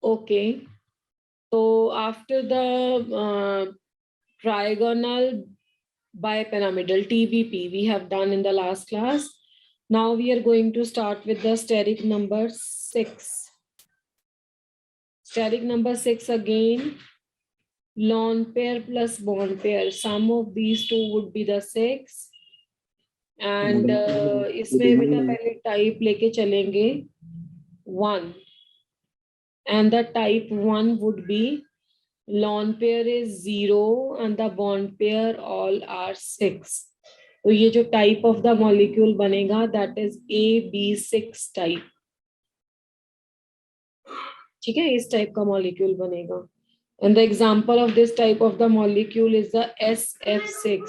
Okay. So after the trigonal bipyramidal TBP we have done in the last class. Now we are going to start with the steric number 6. Steric number 6 again. Lone pair plus bond pair. Sum of these two would be the 6. And इसमें बेटा पहले type लेके चलेंगे 1. And the type 1 would be lone pair is 0 and the bond pair all are 6. तो ये जो type of the molecule बनेगा that is AB6 type. ठीक है, इस type का molecule बनेगा. And the example of this type of the molecule is the SF6.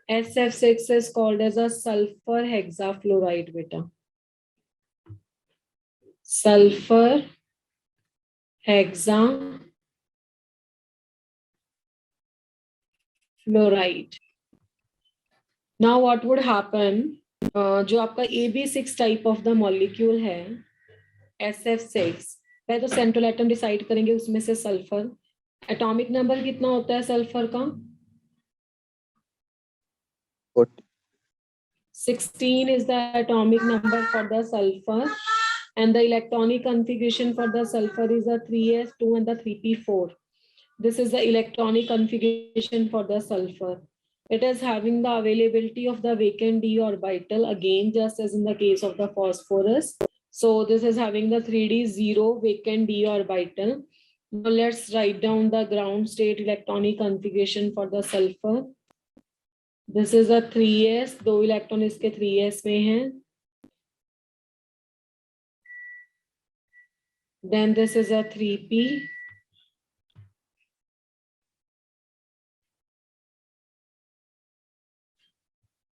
SF6 is called as a sulfur hexafluoride beta. Sulfur hexafluoride. Now what would happen? जो आपका AB6 type of the molecule है SF6, पहले तो central atom decide करेंगे उसमें से sulphur. Atomic number कितना होता है सल्फर का? 16 is the atomic number for the sulfur, and the electronic configuration for the sulfur is a 3s2 and the 3p4. This is the electronic configuration for the sulfur. It is having the availability of the vacant d orbital, again just as in the case of the phosphorus. So this is having the 3d0 vacant d orbital. Now let's write down the ground state electronic configuration for the sulfur. This is a 3s, 2 electron इसके 3s में हैं. Then this is a 3p.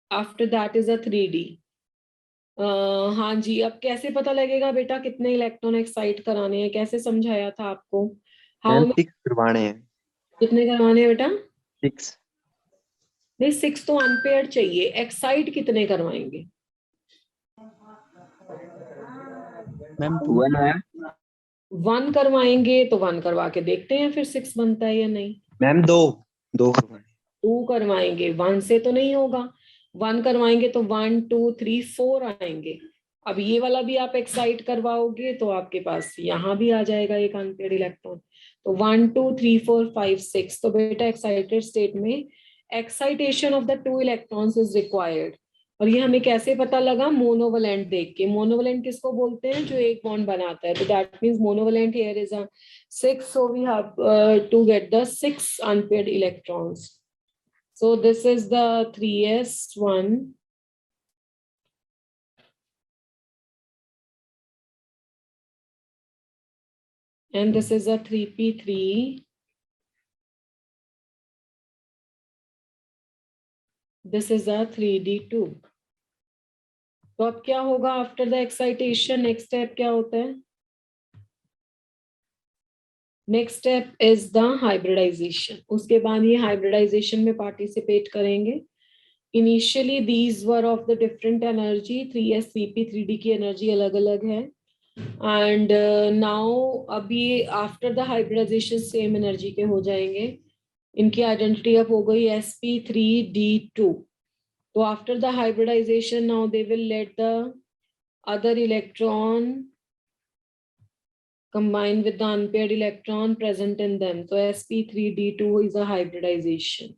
After that is a 3d. हाँ जी, अब कैसे पता लगेगा बेटा कितने इलेक्ट्रॉन एक्साइट कराने हैं? कैसे समझाया था आपको? हाउ 6 करवाने हैं. कितने करवाने हैं बेटा? 6. नहीं, 6 तो अनपेयर्ड चाहिए. एक्साइट कितने करवाएंगे? मैम 1 है. 1 करवाएंगे तो 1 करवा के देखते हैं फिर 6 बनता है या नहीं. मैम 2 करवाने. 2 करवाएंगे, 1 से तो नहीं होगा. 1 करवाएंगे तो 1 2 3 4 आएंगे. अब ये वाला भी आप एक्साइट करवाओगे तो आपके पास यहाँ भी आ जाएगा एक अनपेयर्ड इलेक्ट्रॉन. तो 1 2 3 4 5 6. तो बेटा एक्साइटेड स्टेट में excitation of the 2 electrons is required. और ये हमें कैसे पता लगा? मोनोवलेंट देख के. मोनोवलेंट किसको बोलते हैं? जो एक बॉन्ड बनाता है. तो that means monovalent here is a 6. So we have to get the 6 unpaired electrons. So this is the 3s1. And this is a 3p3. This is a 3d2. तो अब क्या होगा after the excitation? Next step क्या होता है? Next step is the hybridisation. उसके बाद ये हाइब्रिडाइजेशन में पार्टिसिपेट करेंगे. Initially these were of the different energy. 3s 3p 3d की एनर्जी अलग अलग है. एंड नाउ अभी after the hybridisation same energy के हो जाएंगे. इनकी आइडेंटिटी अब हो गई sp3d2. तो after the hybridisation now they will let the other electron combine with the unpaired electron present in them. So sp3d2 is a hybridization.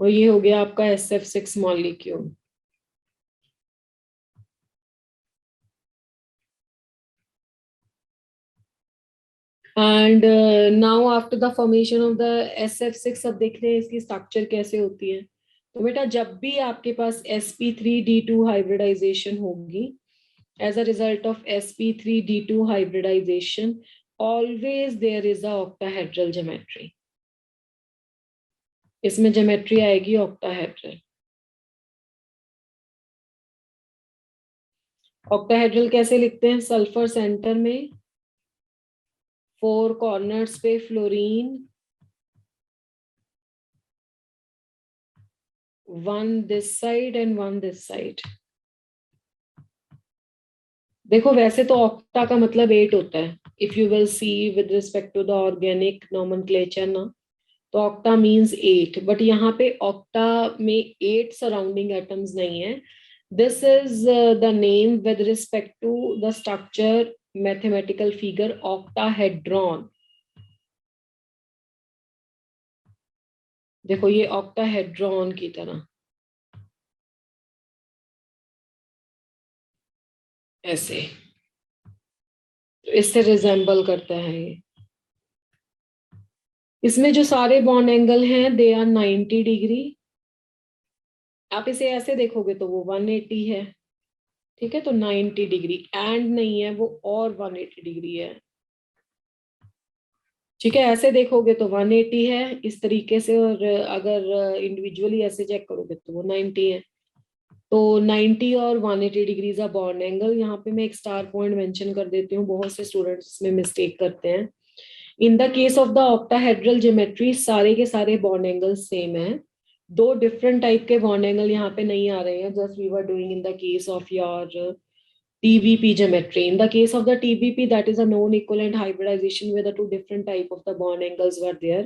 और ये हो गया आपका SF6 molecule. And now after the formation of the SF6 अब देख रहे हैं इसकी स्ट्रक्चर कैसे होती है. तो बेटा जब भी आपके पास sp3d2 हाइब्रिडाइजेशन होगी, as a result of sp3d2 hybridization, always there is a octahedral geometry. इसमें ज्योमेट्री आएगी octahedral. ऑक्टाहेड्रल कैसे लिखते हैं? सल्फर सेंटर में, 4 कॉर्नर्स पे fluorine, 1 this side and 1 this side. देखो वैसे तो ऑक्टा का मतलब 8 होता है, if you will see with respect to the organic nomenclature ना, तो ऑक्टा मींस 8, बट यहाँ पे ऑक्टा में 8 सराउंडिंग एटम्स नहीं है. This is the name with respect to the structure mathematical figure octahedron. देखो ये ऑक्टाहेड्रॉन की तरह ऐसे, तो इससे रिजेंबल करता है ये. इसमें जो सारे बॉन्ड एंगल हैं दे आर 90 डिग्री. आप इसे ऐसे देखोगे तो वो 180 है, ठीक है, तो 90 डिग्री एंड नहीं है वो, और 180 डिग्री है. ठीक है, ऐसे देखोगे तो 180 है इस तरीके से, और अगर इंडिविजुअली ऐसे चेक करोगे तो वो 90 है. तो 90 और 180 डिग्रीज का बॉन्ड एंगल. यहाँ पे मैं एक स्टार पॉइंट मेंशन कर देती हूँ, बहुत से स्टूडेंट्स इसमें मिस्टेक करते हैं. In the case of the octahedral geometry सारे के सारे बॉन्ड एंगल सेम है. दो डिफरेंट टाइप के बॉन्ड एंगल यहाँ पे नहीं आ रहे हैं, just we were doing in the case of your TVP geometry. In the case of the TVP, that is a non-equivalent hybridization where the two different type of the bond angles were there.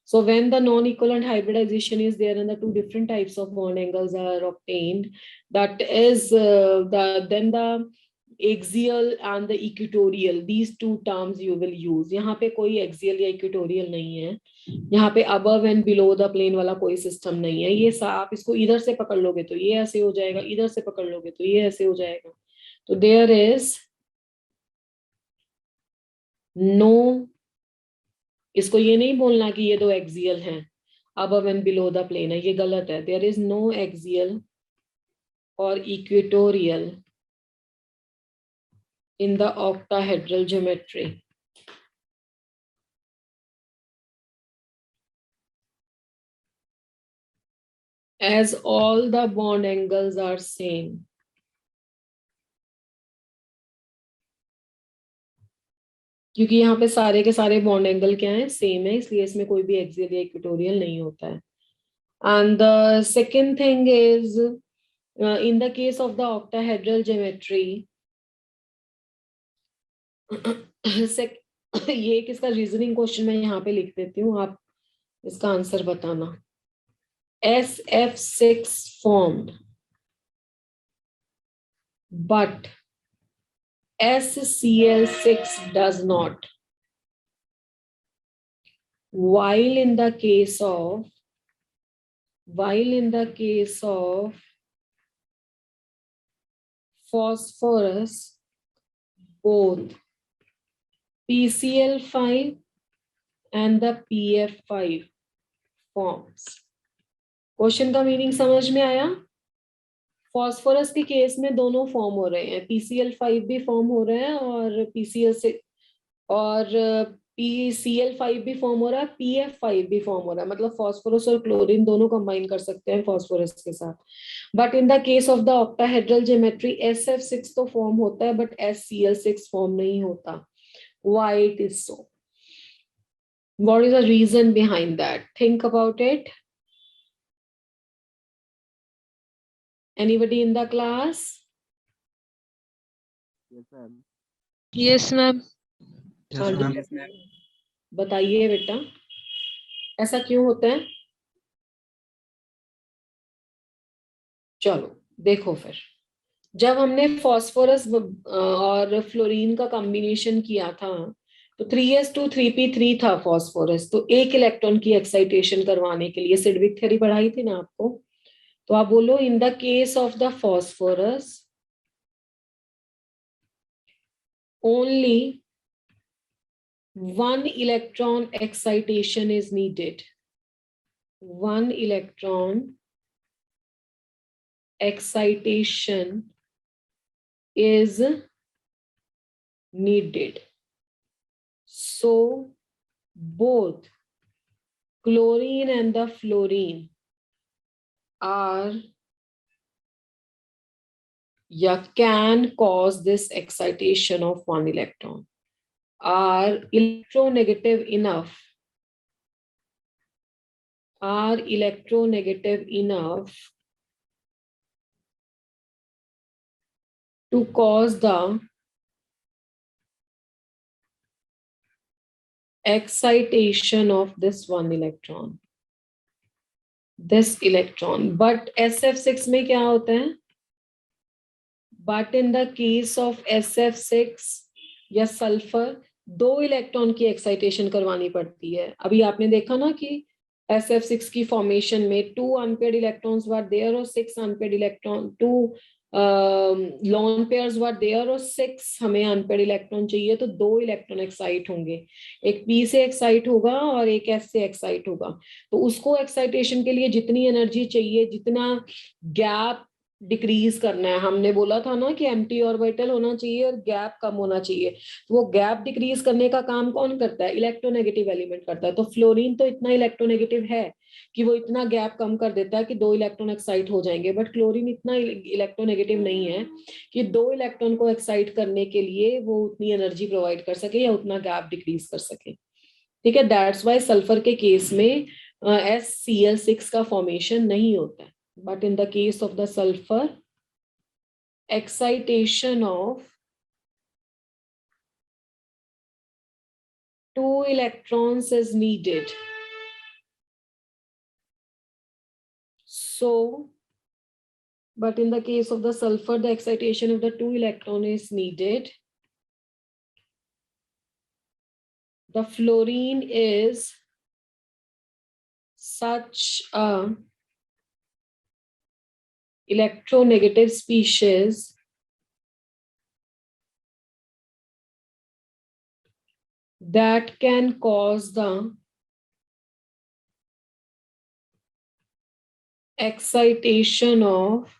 So when the non-equivalent hybridization is there and the two different types of bond angles are obtained, that is then the axial and the equatorial, these two terms you will use. यहाँ पे कोई axial या equatorial नहीं है, यहाँ पे above and below the plane वाला कोई सिस्टम नहीं है. ये आप इसको इधर से पकड़ लोगे तो ये ऐसे हो जाएगा, इधर से पकड़ लोगे तो ये ऐसे हो जाएगा. तो देयर इज नो, इसको ये नहीं बोलना कि ये दो एक्सियल हैं, above and below the plane है, ये गलत है. देयर इज नो एक्सियल और equatorial in the octahedral geometry. As all the bond angles are same. क्योंकि यहाँ पे सारे के सारे बॉन्ड एंगल क्या है, सेम है, इसलिए इसमें कोई भी एक्सियल या इक्वेटोरियल नहीं होता है. And the second thing is in the case of the octahedral geometry ये किसका रीजनिंग क्वेश्चन मैं यहाँ पे लिख देती हूँ, आप इसका आंसर बताना. SF6 formed but SCl6 does not, while in the case of phosphorus both PCl5 and the PF5 forms. Question का मीनिंग समझ में आया? फॉस्फोरस के केस में दोनों फॉर्म हो रहे हैं, PCl5 भी फॉर्म हो रहा है और PCl5 भी फॉर्म हो रहा है, PF5 भी फॉर्म हो रहा है. मतलब फॉस्फोरस और क्लोरीन दोनों कंबाइन कर सकते हैं फॉस्फोरस के साथ. But in the case of the octahedral geometry SF6 तो फॉर्म होता है बट SCl6 फॉर्म नहीं होता. Why it is so? What is the reason behind that? Think about it. Anybody in the class? Yes, ma'am. बताइए बेटा, ऐसा क्यों होता है? चलो देखो फिर, जब हमने फॉस्फोरस और फ्लोरीन का कॉम्बिनेशन किया था तो 3s2 3p3 था फॉस्फोरस, तो एक इलेक्ट्रॉन की एक्साइटेशन करवाने के लिए सिडविक थ्योरी पढ़ाई थी ना आपको. तो आप बोलो इन the case of the phosphorus only one electron excitation is needed. One electron excitation is needed. So both chlorine and the fluorine are can cause this excitation of one electron, are electronegative enough to cause the excitation of this one electron, but SF6 में क्या होता है? But in the case of SF6 या sulphur, 2 electron की excitation करवानी पड़ती है. अभी आपने देखा ना कि SF6 की फॉर्मेशन में 2 अनपेयर्ड इलेक्ट्रॉन्स वर देयर और 6 unpaired electron, 2 lone pairs were there और 6 हमें अनपेयर्ड इलेक्ट्रॉन चाहिए, तो 2 इलेक्ट्रॉन एक्साइट होंगे. एक P से एक्साइट होगा और एक S से एक्साइट होगा. तो उसको एक्साइटेशन के लिए जितनी एनर्जी चाहिए, जितना गैप डिक्रीज करना है, हमने बोला था ना कि एम्प्टी ऑर्बिटल होना चाहिए और गैप कम होना चाहिए. तो वो गैप डिक्रीज करने का काम कौन करता है? इलेक्ट्रोनेगेटिव एलिमेंट करता है. तो फ्लोरीन तो इतना इलेक्ट्रोनेगेटिव है कि वो इतना गैप कम कर देता है कि 2 इलेक्ट्रॉन एक्साइट हो जाएंगे. बट क्लोरीन इतना इलेक्ट्रोनेगेटिव नहीं है कि 2 इलेक्ट्रॉन को एक्साइट करने के लिए वो उतनी एनर्जी प्रोवाइड कर सके या उतना गैप डिक्रीज कर सके. ठीक है, दैट्स वाई सल्फर के केस में SCl6 का फॉर्मेशन नहीं होता है. But in the case of the sulfur, excitation of 2 electrons is needed. So, but in the case of the sulfur, the excitation of the 2 electron is needed. The fluorine is such a electronegative species that can cause the excitation of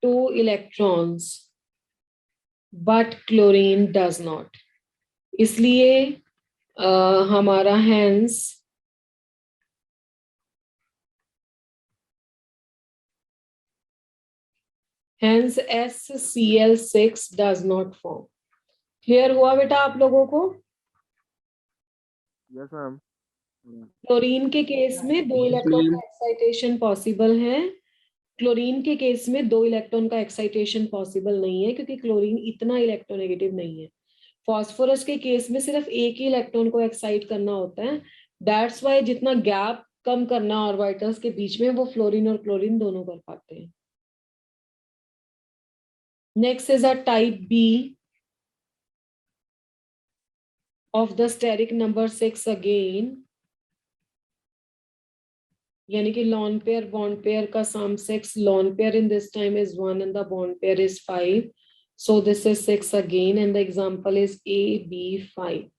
2 electrons, but chlorine does not. इसलिए हमारा hence SCl6 does not form. Clear हुआ बेटा आप लोगों को? Yes ma'am. Chlorine के case में 2 electron का एक्साइटेशन पॉसिबल है. क्लोरीन के केस में 2 इलेक्ट्रॉन का एक्साइटेशन पॉसिबल नहीं है क्योंकि क्लोरीन इतना इलेक्ट्रोनेगेटिव नहीं है. फास्फोरस के केस में सिर्फ एक ही इलेक्ट्रॉन को एक्साइट करना होता है. दैट्स वाई जितना गैप कम करना ऑर्बिटल्स के बीच में, वो फ्लोरीन और क्लोरीन दोनों कर पाते हैं. Next is a type B of the steric number 6 again, यानी कि lone pair bond pair का sum 6, lone pair in this time is 1 and the bond pair is 5, so this is 6 again and the example is AB5.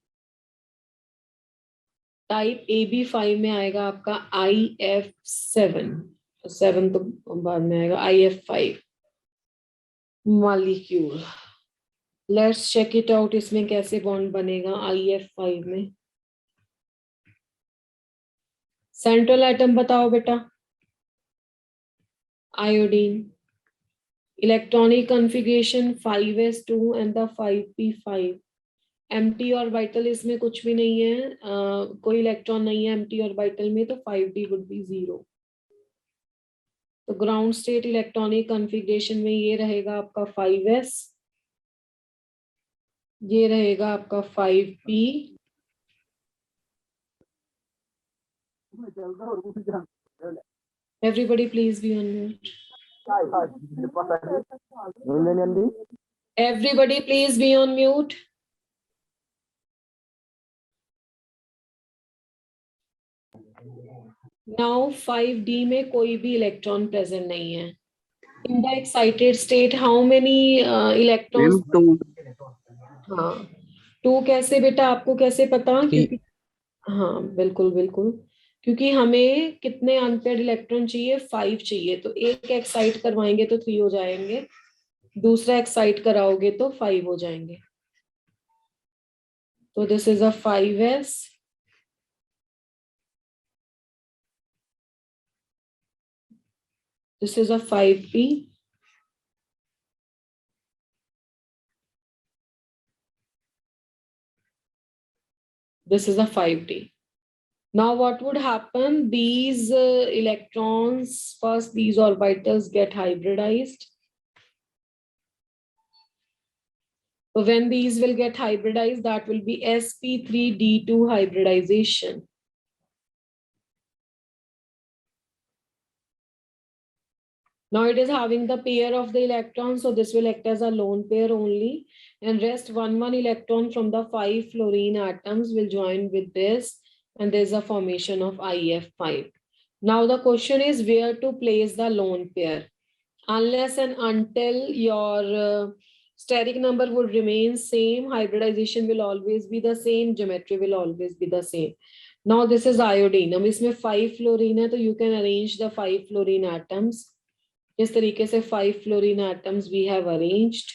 Type AB5 में आएगा आपका IF7, 7 तो बाद में आएगा IF5 molecule. Let's check it out, इसमें कैसे बॉन्ड बनेगा IF5 में. सेंट्रल एटम बताओ बेटा. Iodine. Electronic configuration 5s2 and the 5p5. Empty orbital इसमें कुछ भी नहीं है, कोई इलेक्ट्रॉन नहीं है एम्प्टी ऑर्बिटल में, तो 5d वुड बी 0. तो ग्राउंड स्टेट इलेक्ट्रॉनिक कॉन्फ़िगरेशन में ये रहेगा आपका 5s, ये रहेगा आपका 5p, everybody please be on mute. Everybody please be on mute. Now 5d में कोई भी इलेक्ट्रॉन प्रेजेंट नहीं है. In the excited state how many electrons? 2. हाँ, 2 कैसे बेटा, आपको कैसे पता? क्योंकि हाँ बिल्कुल बिल्कुल, क्योंकि हमें कितने अनपेयर्ड इलेक्ट्रॉन चाहिए? 5 चाहिए. तो एक एक्साइट करवाएंगे तो 3 हो जाएंगे, दूसरा एक्साइट कराओगे तो 5 हो जाएंगे. तो this is a 5s, this is a 5p, this is a 5d. Now what would happen? These electrons, first these orbitals get hybridized. So when these will get hybridized, that will be sp3d2 hybridization. Now it is having the pair of the electrons, so this will act as a lone pair only, and rest one electron from the 5 fluorine atoms will join with this, and there's a formation of IF5. Now the question is where to place the lone pair. Unless and until your steric number would remain same, hybridization will always be the same, geometry will always be the same. Now this is iodine. अब इसमें 5 fluorine है, तो you can arrange the 5 fluorine atoms. इस तरीके से 5 fluorine atoms we have arranged.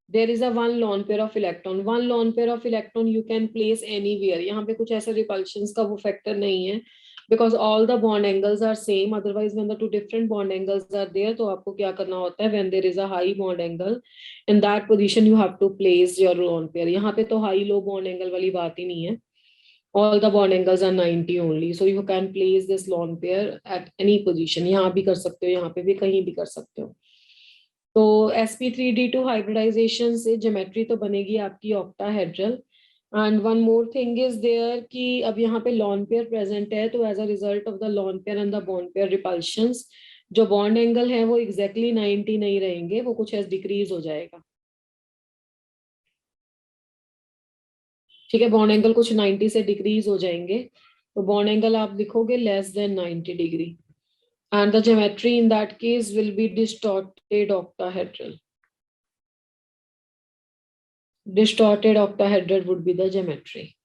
There is a one lone pair of electron. One lone pair of electron you can place anywhere. यहाँ पे कुछ ऐसा repulsions का वो factor नहीं है, because all the bond angles are same. Otherwise, when the two different bond angles are there, तो आपको क्या करना होता है? When there is a high bond angle, in that position you have to place your lone pair. यहाँ पे तो high low bond angle वाली बात ही नहीं है. All the bond angles are 90 only, so you can place this lone pair at any position. यहाँ भी कर सकते हो, यहाँ पे भी, कहीं भी कर सकते हो. तो sp3d2 हाइब्रिडाइजेशन से ज्योमेट्री तो बनेगी आपकी octahedral. And one more thing is there कि अब यहाँ पे लॉन पेयर प्रेजेंट है, तो as a result of the lone pair and the bond pair repulsions, जो बॉन्ड एंगल है वो एग्जैक्टली 90 नहीं रहेंगे, वो कुछ ऐसे डिक्रीज हो जाएगा. ठीक है, बॉन्ड एंगल कुछ 90 से डिक्रीज हो जाएंगे, तो बॉन्ड एंगल आप लिखोगे less than 90 degree, and the geometry in that case will be distorted octahedral. Distorted octahedral would be the geometry.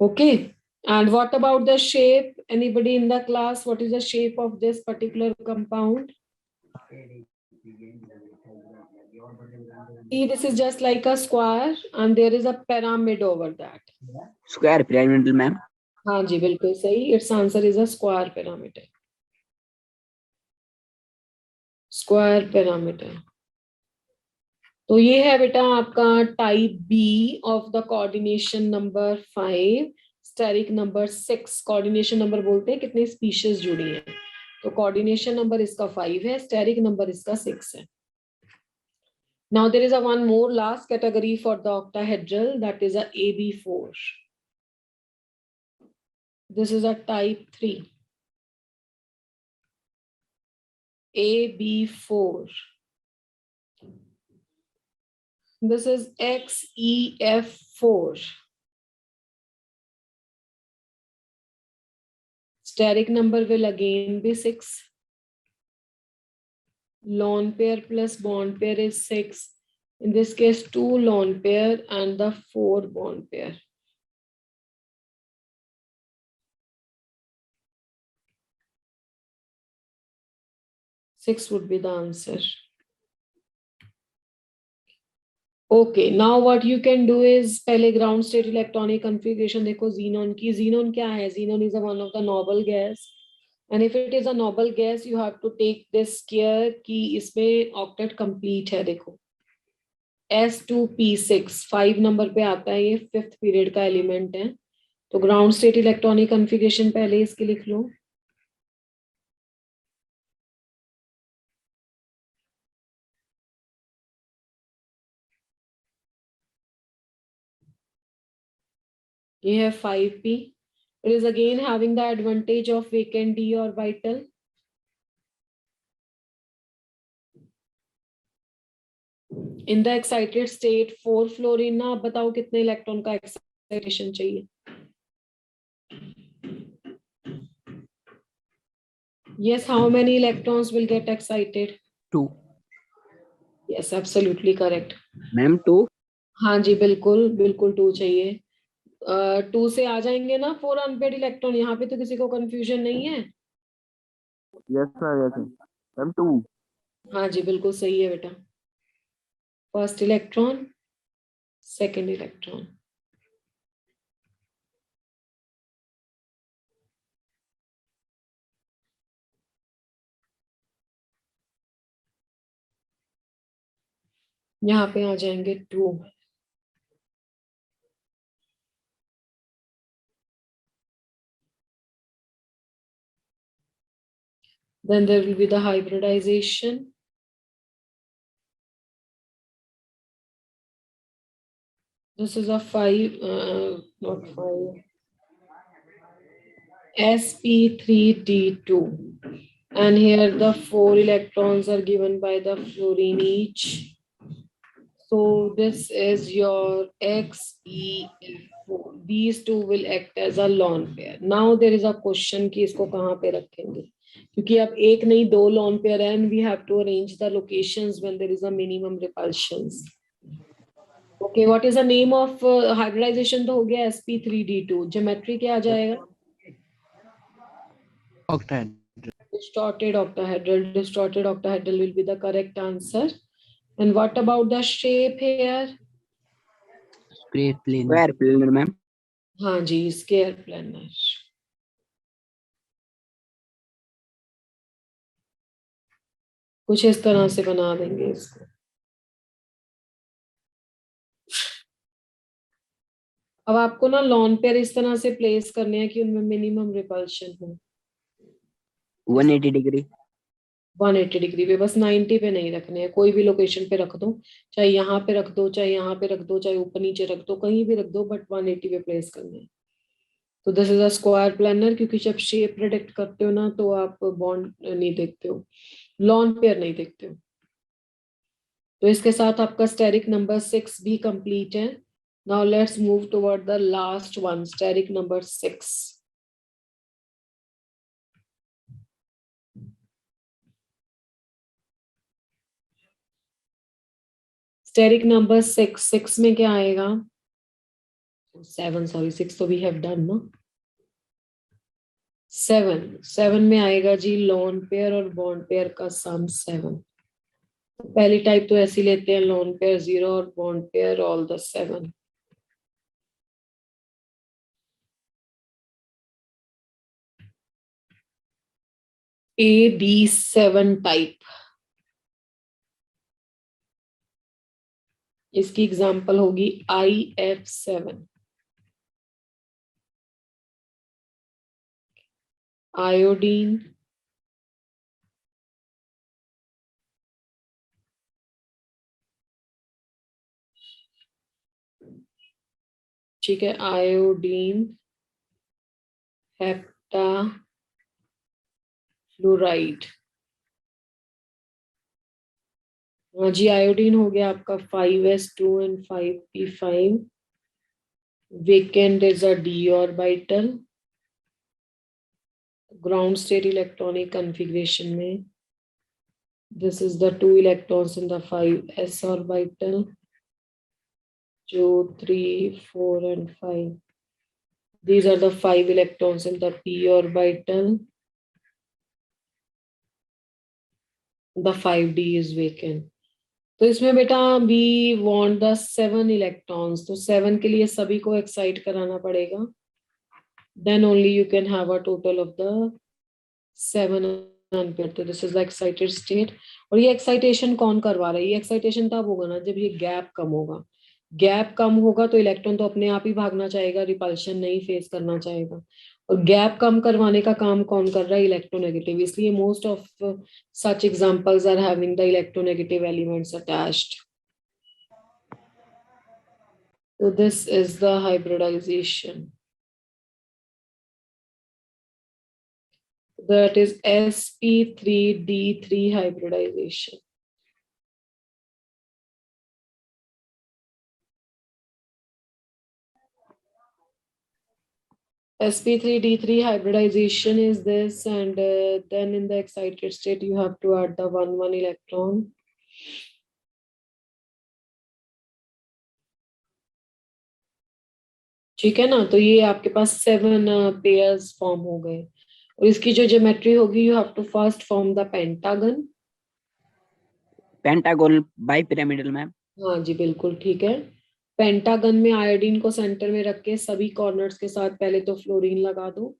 Okay, and what about the shape? Anybody in the class, what is the shape of this particular compound? See, this is just like a square and there is a pyramid over that. Square pyramidal, ma'am. हाँ जी, बिल्कुल सही. Its answer is a square pyramid. Square pyramid. तो ये है बेटा आपका type B of the coordination number 5, steric number 6. Coordination number बोलते हैं कितने स्पीशीज जुड़ी हैं, तो कोऑर्डिनेशन नंबर इसका 5 है, स्टेरिक नंबर इसका 6 है. Now there is a one more last category for the octahedral, that is a AB4. This is a type 3 AB4. This is XEF4. Steric number will again be 6. Lone pair plus bond pair is 6. In this case, 2 lone pair and the 4 bond pair. Six would be the answer. Okay, now what you can do is पहले ground state electronic configuration देखो xenon की. xenon क्या है? Xenon is one of the noble gas, and if it is a noble gas you have to take this care कि इसमें octet complete है. देखो S2P6 5 number पे आता है, ये 5th पीरियड का एलिमेंट है. तो ग्राउंड स्टेट इलेक्ट्रॉनिक कॉन्फ़िगरेशन पहले इसके लिख लो. You have 5p. It is again having the advantage of vacant d orbital. In the excited state 4 fluorine ना, अब बताओ कितने इलेक्ट्रॉन का एक्साइटेशन चाहिए? Yes, how many electrons will get excited? 2. Yes, absolutely correct. Ma'am, 2. हाँ जी, बिल्कुल बिल्कुल 2 चाहिए. 2 से आ जाएंगे ना 4 अनपेड इलेक्ट्रॉन. यहाँ पे तो किसी को कंफ्यूजन नहीं है. Yes sir, yes sir. Ma'am, 2. हाँ जी, बिल्कुल सही है बेटा. First electron, second electron. यहाँ पे आ जाएंगे 2. Then there will be the hybridization. This is a 5, not 5, sp3d2. And here the 4 electrons are given by the fluorine each. So this is your XeF4. These two will act as a lone pair. Now there is a question कि इसको कहाँ पे रखेंगे, क्योंकि अब एक नहीं 2 lone pair है, and we have to arrange the locations when there is a minimum repulsions. Okay, what is the name of hybridization? तो हो गया sp3d2. Geometry क्या आ जाएगा? Octahedral. Distorted octahedral. Distorted octahedral will be the correct answer. And what about the shape here? Square planar. Square planar, ma'am. हाँ जी, square planar. कुछ इस तरह से बना देंगे इसको. अब आपको ना लॉन पेयर इस तरह से प्लेस करने हैं कि उनमें मिनिमम रिपल्शन हो. 180 डिग्री. 180 डिग्री पे, बस 90 पे नहीं रखने हैं. कोई भी लोकेशन पे रख दो, चाहे यहाँ पे रख दो, चाहे यहाँ पे रख दो, चाहे ऊपर नीचे रख दो, कहीं भी रख दो, बट 180 पे प्लेस करने हैं. तो this is a square planar, क्योंकि जब शेप प्रेडिक्ट करते हो ना तो आप बॉन्ड नहीं देखते हो, लॉन पेयर नहीं देखते हो. तो इसके साथ आपका स्टेरिक नंबर 6 भी कंप्लीट है. Now let's move toward the last one, steric number 6. Steric number 6 में क्या आएगा? 7, सॉरी 6 तो वी हैव डन ना. 7 में आएगा जी लोन पेयर और बॉन्ड पेयर का सम 7. पहली टाइप तो ऐसी लेते हैं, लोन पेयर 0 और bond pair all the 7. AB7 type. इसकी एग्जांपल होगी IF7. आयोडीन, ठीक है, आयोडीन, हेप्टा फ्लोराइड. हाँ जी, आयोडीन हो गया आपका 5s2 and 5p5. Vacant is a d orbital. Ground state electronic configuration में this is the 2 electrons in the 5s orbital. 2, 3, 4 and 5. These are the 5 electrons in the p orbital. The 5d is vacant. तो इसमें बेटा we want the 7 electrons. तो 7 के लिए सभी को excite कराना पड़ेगा. Then only you can have a total of the 7 ampere. तो this is the excited state. और ये excitation कौन करवा रहा है? ये excitation तब होगा ना जब ये गैप कम होगा. गैप कम होगा तो इलेक्ट्रॉन तो अपने आप ही भागना चाहेगा, रिपल्शन नहीं फेस करना चाहेगा. और गैप कम करवाने का काम कौन कर रहा है? इलेक्ट्रोनेगेटिव. इसलिए most of such examples are having the electronegative elements attached. So this is the hybridization. That is sp3d3 hybridization. sp3d3 hybridization is this, and then in the excited state you have to add the 1 electron. ठीक है ना. तो ये आपके पास 7 pairs form हो गए. और इसकी जो ज्योमेट्री होगी, you have to first form the pentagon. Pentagon bipyramidal ma'am. हाँ जी, बिल्कुल ठीक है. पेंटागन में आयोडीन को सेंटर में रख के सभी कॉर्नर्स के साथ पहले तो फ्लोरीन लगा दो,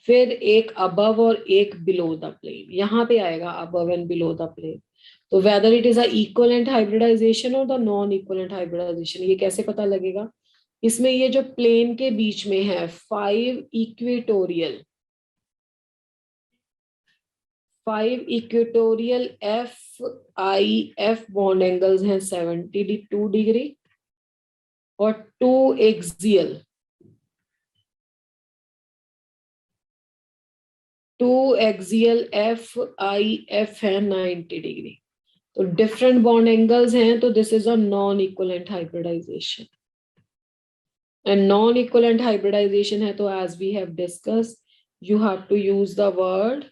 फिर एक अबव और एक बिलो द प्लेन. यहाँ पे आएगा above and below the plane. तो whether it is a equivalent hybridization और द नॉन इक्विवेलेंट हाइब्रिडाइजेशन, ये कैसे पता लगेगा? इसमें ये जो प्लेन के बीच में है 5 5 इक्वेटोरियल FIF बॉन्ड एंगल्स हैं 72 डिग्री और 2 एक्सियल FIF है 90 डिग्री। तो डिफरेंट बॉन्ड एंगल्स हैं, तो this is a non equivalent hybridisation. And non equivalent hybridisation है तो as we have discuss you have to use the word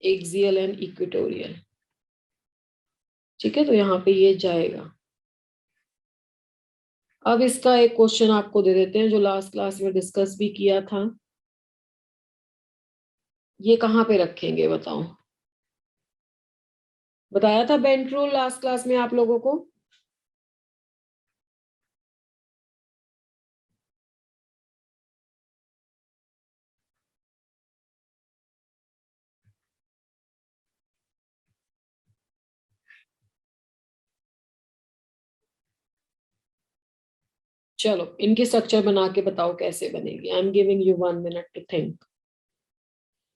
axial and equatorial. ठीक है, तो यहाँ पे ये जाएगा। अब इसका एक क्वेश्चन आपको दे देते हैं जो लास्ट क्लास में डिस्कस भी किया था। ये कहाँ पे रखेंगे बताओ? बताया था बेंट रूल लास्ट क्लास में आप लोगों को। चलो इनकी स्ट्रक्चर बना के बताओ कैसे बनेगी। I am giving you 1 minute to think.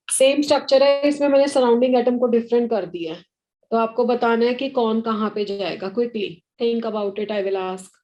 Same structure है, इसमें मैंने सराउंडिंग एटम को डिफरेंट कर दिया है, तो आपको बताना है कि कौन कहाँ पे जाएगा। Quickly think about it, I will ask.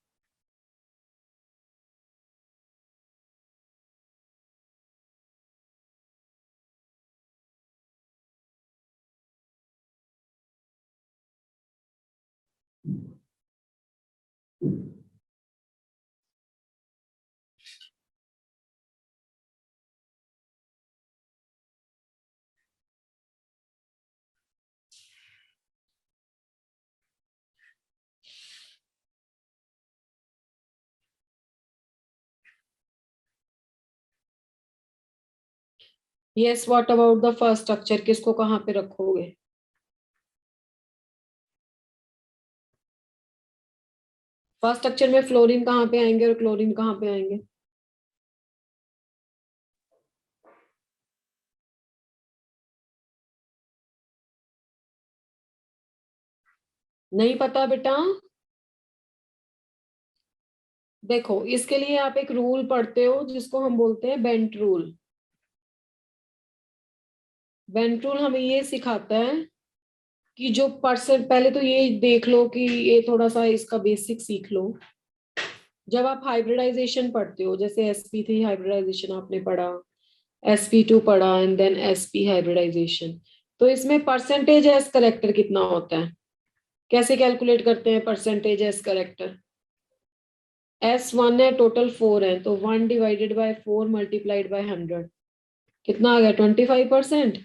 Yes, what about the first structure, किसको कहाँ पे रखोगे? फर्स्ट स्ट्रक्चर में फ्लोरीन कहाँ पे आएंगे और क्लोरीन कहाँ पे आएंगे? नहीं पता बेटा? देखो इसके लिए आप एक रूल पढ़ते हो जिसको हम बोलते हैं बेंट रूल। बेंट रूल हमें ये सिखाता है कि जो परसेंट, पहले तो ये देख लो कि ये थोड़ा सा इसका बेसिक सीख लो। जब आप हाइब्रिडाइजेशन पढ़ते हो, जैसे sp3 हाइब्रिडाइजेशन आपने पढ़ा, sp2 पढ़ा एंड देन sp हाइब्रिडाइजेशन, तो इसमें परसेंटेज एस करेक्टर कितना होता है? कैसे कैलकुलेट करते हैं परसेंटेज एस करेक्टर? S1 है, टोटल 4 है, तो 1 डिवाइडेड बाय 4 मल्टीप्लाइड बाय 100 कितना आ गया? 25%।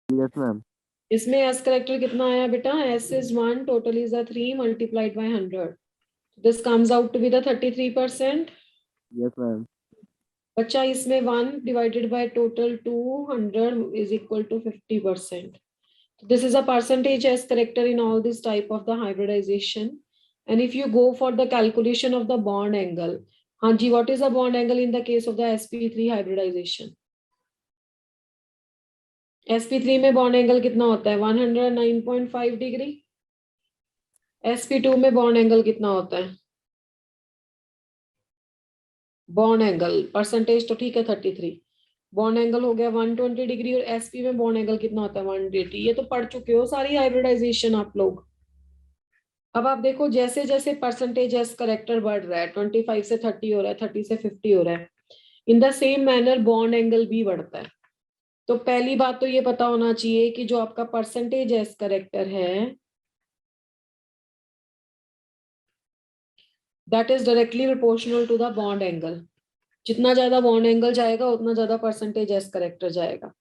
Yes, ma'am. इसमें एस करेक्टर कितना आया बेटा? S is 1, total is a 3 multiplied by 100. This comes out to be the 33%. Yes, ma'am. बच्चा इसमें 1 divided by total 200 is equal to 50%. This is a percentage as character in all this type of the hybridization. And if you go for the calculation of the bond angle, Hanji, what is the bond angle in the case of the sp3 hybridization? sp3 में bond angle कितना होता है? 109.5 degree. sp2 में bond angle कितना होता है? Bond angle percentage तो ठीक है 33, बॉन्ड एंगल हो गया 120 डिग्री, और एसपी में बॉन्ड एंगल कितना होता है? 180। ये तो पढ़ चुके हो सारी हाइब्रिडाइजेशन आप लोग। अब आप देखो जैसे जैसे परसेंटेज एस करेक्टर बढ़ रहा है, 25 से 30 हो रहा है, 30 से 50 हो रहा है, in the same manner bond angle भी बढ़ता है। तो पहली बात तो ये पता होना चाहिए कि जो आपका परसेंटेज एस करेक्टर है that is directly proportional to the bond angle. जितना ज्यादा बॉन्ड एंगल जाएगा उतना ज्यादा परसेंटेज एस करेक्टर जाएगा।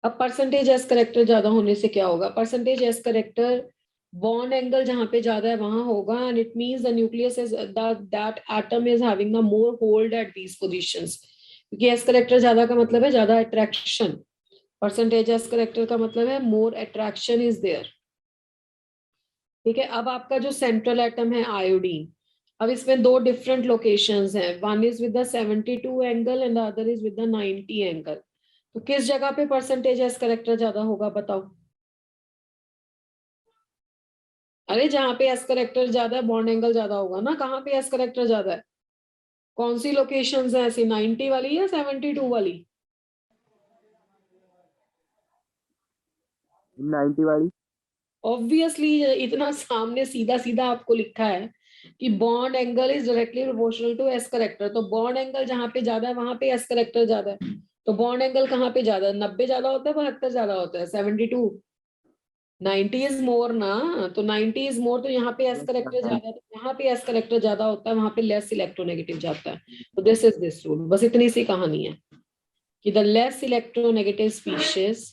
अब परसेंटेज एस करेक्टर ज्यादा होने से क्या होगा? Percentage s character bond angle जहां पे ज्यादा है वहां होगा, and it means the nucleus is that atom is having the more hold at these positions. क्योंकि एस करेक्टर ज्यादा का मतलब है ज्यादा अट्रैक्शन, परसेंटेज एस करेक्टर का मतलब है मोर अट्रैक्शन इज देयर। ठीक है, अब आपका जो सेंट्रल एटम है आयोडीन, अब इसमें दो डिफरेंट लोकेशंस हैं, one is with the 72 angle and the other is with the 90 angle. तो किस जगह पे परसेंटेज एस करेक्टर ज्यादा होगा बताओ? अरे जहां पे एस करेक्टर ज्यादा है बॉन्ड एंगल ज्यादा होगा ना। कहाँ पे एस करेक्टर ज्यादा है? कौन सी लोकेशंस है ऐसी, 90 वाली या 72 वाली? 90 वाली। ऑब्वियसली इतना सामने सीधा सीधा आपको लिखा है कि bond angle is directly proportional to s character, तो बॉन्ड एंगल जहां पे ज्यादा है वहां पे एस करेक्टर ज्यादा है। तो बॉन्ड एंगल कहाँ पे ज्यादा है? 90 ज्यादा होता है, 72 ज्यादा होता है? 72। 90 इज मोर ना, तो 90 इज मोर, तो यहाँ पे एस करेक्टर ज्यादा है, तो यहाँ पे एस करेक्टर ज्यादा होता है, वहां पे लेस इलेक्ट्रोनेगेटिव जाता है। तो दिस इज दिस रूल, बस इतनी सी कहानी है कि द लेस इलेक्ट्रोनेगेटिव स्पीशीज,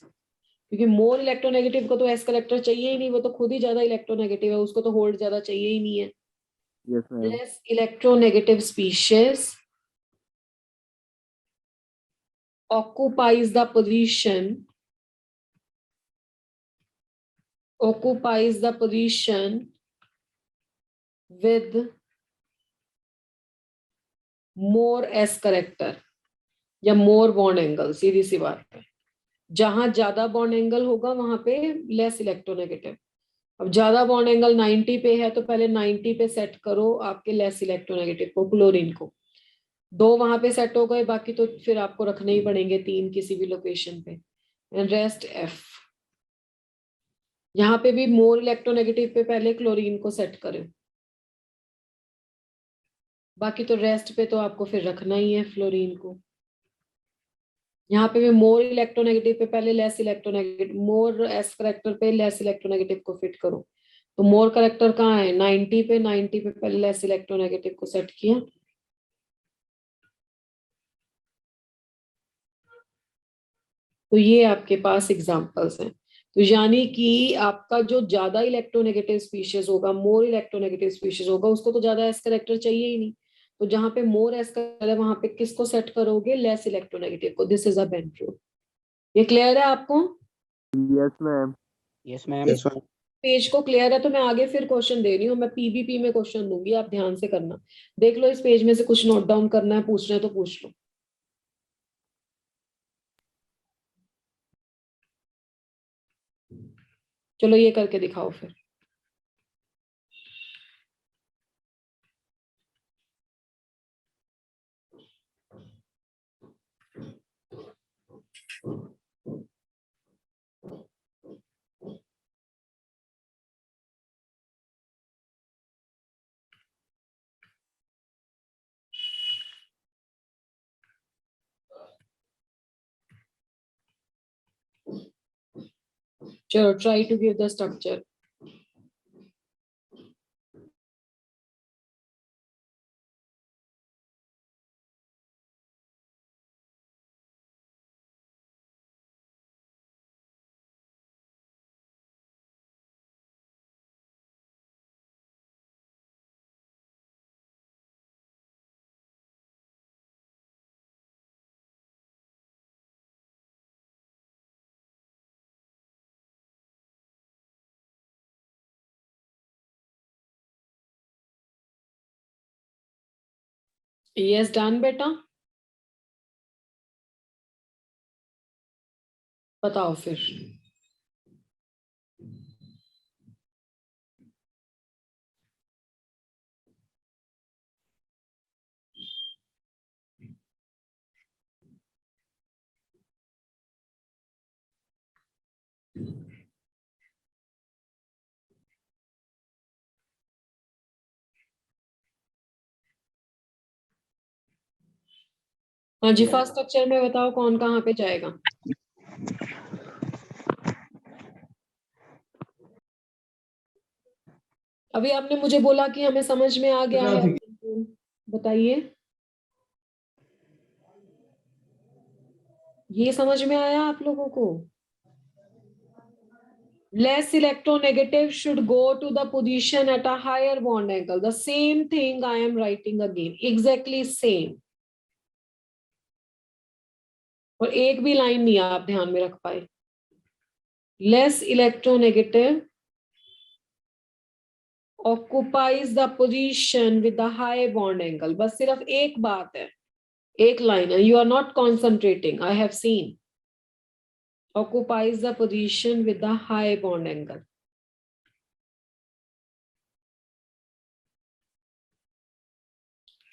क्योंकि मोर इलेक्ट्रोनेगेटिव को तो एस कलेक्टर चाहिए ही नहीं, वो तो खुद ही ज्यादा इलेक्ट्रोनेगेटिव है, उसको तो होल्ड ज्यादा चाहिए ही नहीं है। Yes ma'am. Less electronegative species occupies the position with more s character या मोर बॉन्ड एंगल। सीधी सी बात है, जहां ज्यादा बॉन्ड एंगल होगा वहां पे लेस इलेक्ट्रोनेगेटिव। अब ज्यादा बॉन्ड एंगल 90 पे है, तो पहले 90 पे सेट करो आपके लेस इलेक्ट्रोनेगेटिव को, क्लोरीन को। 2 वहां पे सेट हो गए, बाकी तो फिर आपको रखने ही पड़ेंगे 3 किसी भी लोकेशन पे। रेस्ट एफ, यहाँ पे भी मोर इलेक्ट्रोनेगेटिव पे पहले क्लोरीन को सेट करें, बाकी तो रेस्ट पे तो आपको फिर रखना ही है फ्लोरीन को। यहाँ पे भी मोर इलेक्ट्रोनेगेटिव पे पहले लेस इलेक्ट्रोनेगेटिव, मोर एस करेक्टर पे लेस इलेक्ट्रोनेगेटिव को फिट करो। तो मोर करेक्टर कहाँ है? 90 पे, 90 पे पहले लेस इलेक्ट्रोनेगेटिव को सेट किया। तो ये आपके पास एग्जांपल्स हैं। तो यानी कि आपका जो ज्यादा इलेक्ट्रोनेगेटिव स्पीशीज होगा, मोर इलेक्ट्रोनेगेटिव स्पीशीज होगा, उसको तो ज्यादा एस करेक्टर चाहिए ही नहीं। तो जहां पे मोर एस करेक्टर है वहां पे किसको सेट करोगे? लेस इलेक्ट्रोनेगेटिव को। This is a bend rule. ये क्लियर है आपको? Yes ma'am. Yes ma'am. Yes ma'am. Page को क्लियर है? तो मैं आगे फिर क्वेश्चन दे रही हूँ, मैं पीबीपी में क्वेश्चन दूंगी, आप ध्यान से करना। देख लो इस पेज में से कुछ नोट डाउन करना है, पूछना है तो पूछ लो। चलो ये करके दिखाओ फिर। चलो, try to give the structure. Yes done बेटा, बताओ फिर। हाँ जी, फर्स्ट स्ट्रक्चर में बताओ कौन कहाँ पे जाएगा। अभी आपने मुझे बोला कि हमें समझ में आ गया है, बताइए। ये समझ में आया आप लोगों को? Less electronegative should go to the position at a higher bond angle. The same thing I am writing again, exactly same. और एक भी लाइन नहीं आप ध्यान में रख पाए। Less electronegative occupies the position with the high bond angle. बस सिर्फ एक बात है, एक लाइन है। You are not concentrating. I have seen. Occupies the position with the high bond angle.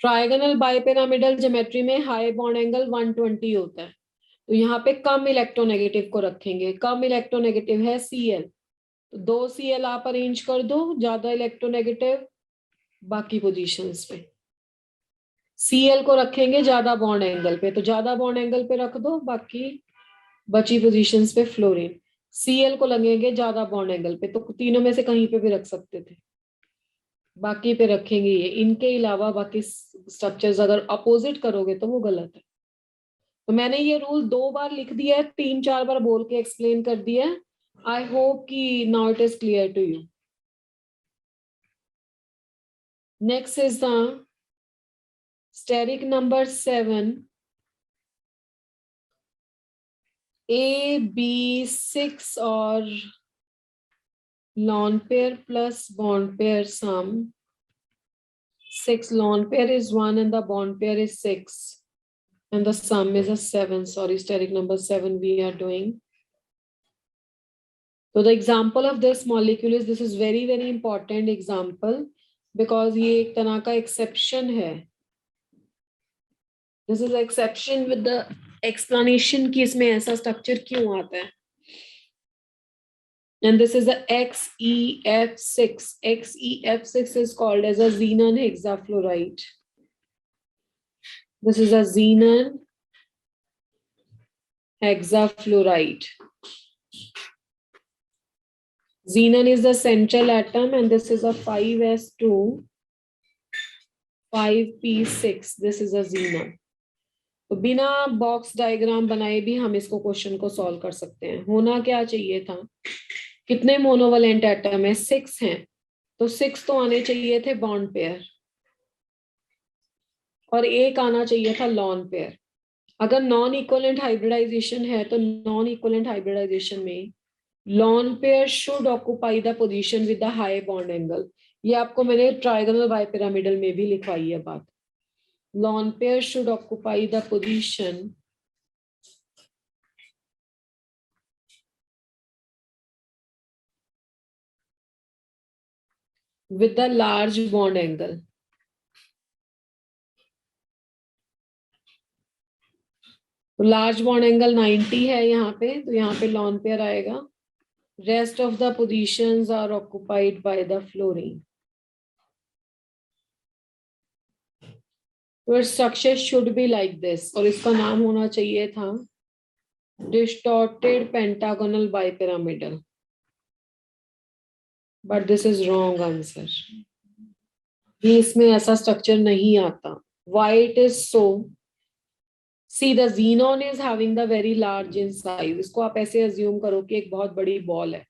Trigonal bipyramidal geometry में हाई बॉन्ड एंगल 120 होता है। तो यहाँ पे कम इलेक्ट्रोनेगेटिव को रखेंगे, कम इलेक्ट्रोनेगेटिव है Cl, तो 2 Cl आप अरेंज कर दो, ज्यादा इलेक्ट्रोनेगेटिव बाकी पोजीशंस पे। Cl को रखेंगे ज्यादा बॉन्ड एंगल पे, तो ज्यादा बॉन्ड एंगल पे रख दो, बाकी बची पोजीशंस पे फ्लोरीन। Cl को लगेंगे ज्यादा बॉन्ड एंगल पे, तो तीनों में से कहीं पे भी रख सकते थे, बाकी पे रखेंगे ये। इनके अलावा बाकी स्ट्रक्चर्स अगर अपोजिट करोगे तो वो गलत है। तो मैंने ये रूल 2 बार लिख दिया है, 3-4 बार बोल के एक्सप्लेन कर दिया है। आई होप कि now it is clear to you. Next is the steric number 7, AB6 और lone pair plus bond pair sum. 6 lone pair is 1 and the bond pair is 6 and the sum is a 7. Sorry, steric number 7 we are doing. So the example of this molecule is, this is very important example because ये एक तरह का exception है. This is exception with the explanation कि इसमें ऐसा structure क्यों आता है. And this is the XeF6. XeF6 is called as a xenon hexafluoride. This is a xenon hexafluoride. Xenon is the central atom and this is a 5s2 5p6. This is a xenon. तो बिना box diagram बनाए भी हम इसको question को solve कर सकते हैं. होना क्या चाहिए था, कितने मोनोवलेंट एटम है, 6 हैं, तो 6 तो आने चाहिए थे बॉन्ड पेयर और एक आना चाहिए था लॉन पेयर. अगर नॉन इक्वलेंट हाइब्रिडाइजेशन है तो नॉन इक्वलेंट हाइब्रिडाइजेशन में lawn pair should occupy the position with the high bond angle. ये आपको मैंने ट्राइगोनल बाइपिरामिडल में भी लिखवाई है बात. Lone pair should occupy the position with the large bond angle. तो लार्ज बॉन्ड एंगल 90 है यहाँ पे, तो यहाँ पे लॉन पेयर आएगा. Rest of the positions are occupied by the fluorine. तो structure should be like this और इसका नाम होना चाहिए था distorted pentagonal bipyramidal. But this is wrong answer. ये इसमें ऐसा स्ट्रक्चर नहीं आता. Why it is so? See the xenon is having the very large in size. इसको आप ऐसे अज्यूम करो कि एक बहुत बड़ी बॉल है.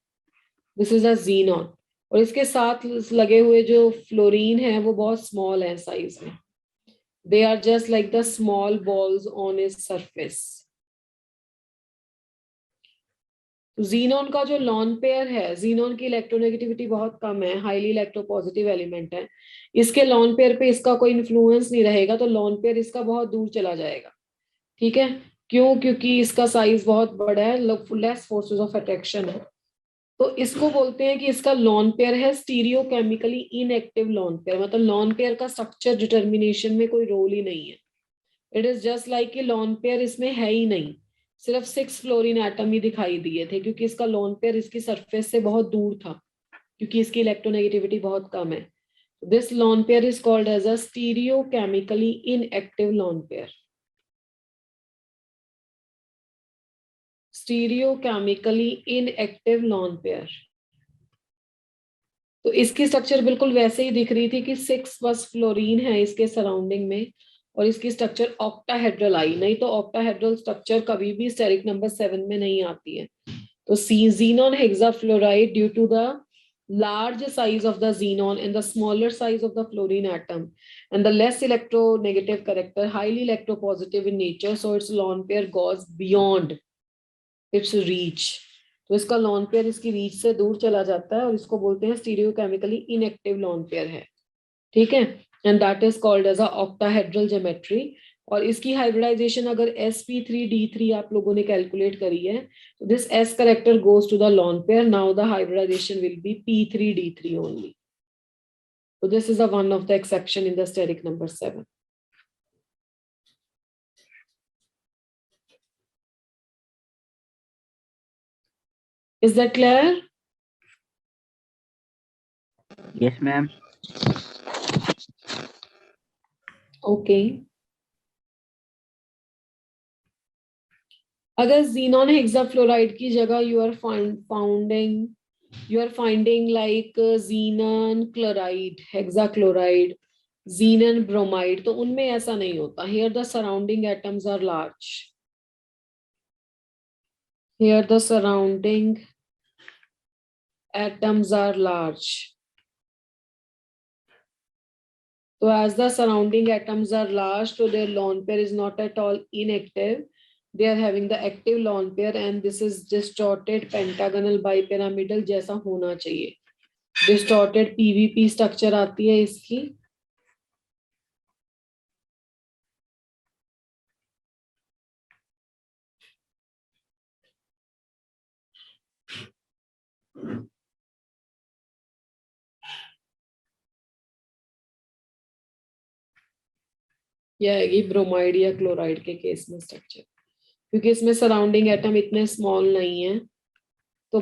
दिस इज अ xenon और इसके साथ लगे हुए जो फ्लोरीन है वो बहुत स्मॉल है साइज में. They are just like the small balls on its surface. xenon का जो लॉन पेयर है, xenon की इलेक्ट्रोनेगेटिविटी बहुत कम है, हाईली इलेक्ट्रोपॉजिटिव एलिमेंट है. इसके लॉन पेयर पे इसका कोई इन्फ्लुएंस नहीं रहेगा, तो लॉन पेयर इसका बहुत दूर चला जाएगा. ठीक है, क्यों? क्योंकि इसका साइज बहुत बड़ा है, लेस फोर्सेस ऑफ अट्रैक्शन है. तो इसको बोलते हैं कि इसका लॉन पेयर है stereo chemically inactive lone pair. मतलब लॉन पेयर का स्ट्रक्चर डिटर्मिनेशन में कोई रोल ही नहीं है. इट इज जस्ट लाइक कि लॉन पेयर इसमें है ही नहीं, सिर्फ 6 फ्लोरीन एटम ही दिखाई दिए थे क्योंकि इसका लॉन पेयर इसकी सरफेस से बहुत दूर था, क्योंकि इसकी इलेक्ट्रोनेगेटिविटी बहुत कम है. This lone pair is called as a stereo chemically inactive lone pair. Stereochemically inactive lone pair. तो इसकी स्ट्रक्चर बिल्कुल वैसे ही दिख रही थी कि 6 बस फ्लोरीन है इसके सराउंडिंग में और इसकी स्ट्रक्चर ऑक्टाहेड्रल आई. नहीं तो ऑक्टाहेड्रल स्ट्रक्चर कभी भी स्टेरिक नंबर 7 में नहीं आती है. तो xenon hexafluoride, due to the large size of the xenon and the smaller size of the fluorine atom and the less electronegative character, highly electropositive in nature, so its lone pair goes beyond its reach. तो इसका lone pair इसकी reach से दूर चला जाता है और इसको बोलते हैं स्टीरियोकेमिकली इनएक्टिव लॉन पेयर है. ठीक है, and that is called as a octahedral geometry. और इसकी हाइब्रिडाइजेशन अगर sp3d3 आप लोगों ने कैलकुलेट करी है, तो this s character goes to the lone pair. Now the hybridisation will be p3d3 only. So this is one of the exception in the steric number 7. Is that clear? Yes, ma'am. Okay. अगर xenon hexafluoride की जगह you are finding like xenon chloride, hexachloride, xenon bromide, तो उनमें ऐसा नहीं होता. Here the surrounding atoms are large. Here the surrounding atoms are large. So as the surrounding atoms are large, so their lone pair is not at all inactive. They are having the active lone pair and this is distorted pentagonal bipyramidal जैसा होना चाहिए. Distorted PVP structure आती है इसकी. यह आएगी bromide या chloride के केस में स्ट्रक्चर, क्योंकि इसमें सराउंडिंग एटम इतने स्मॉल नहीं है, तो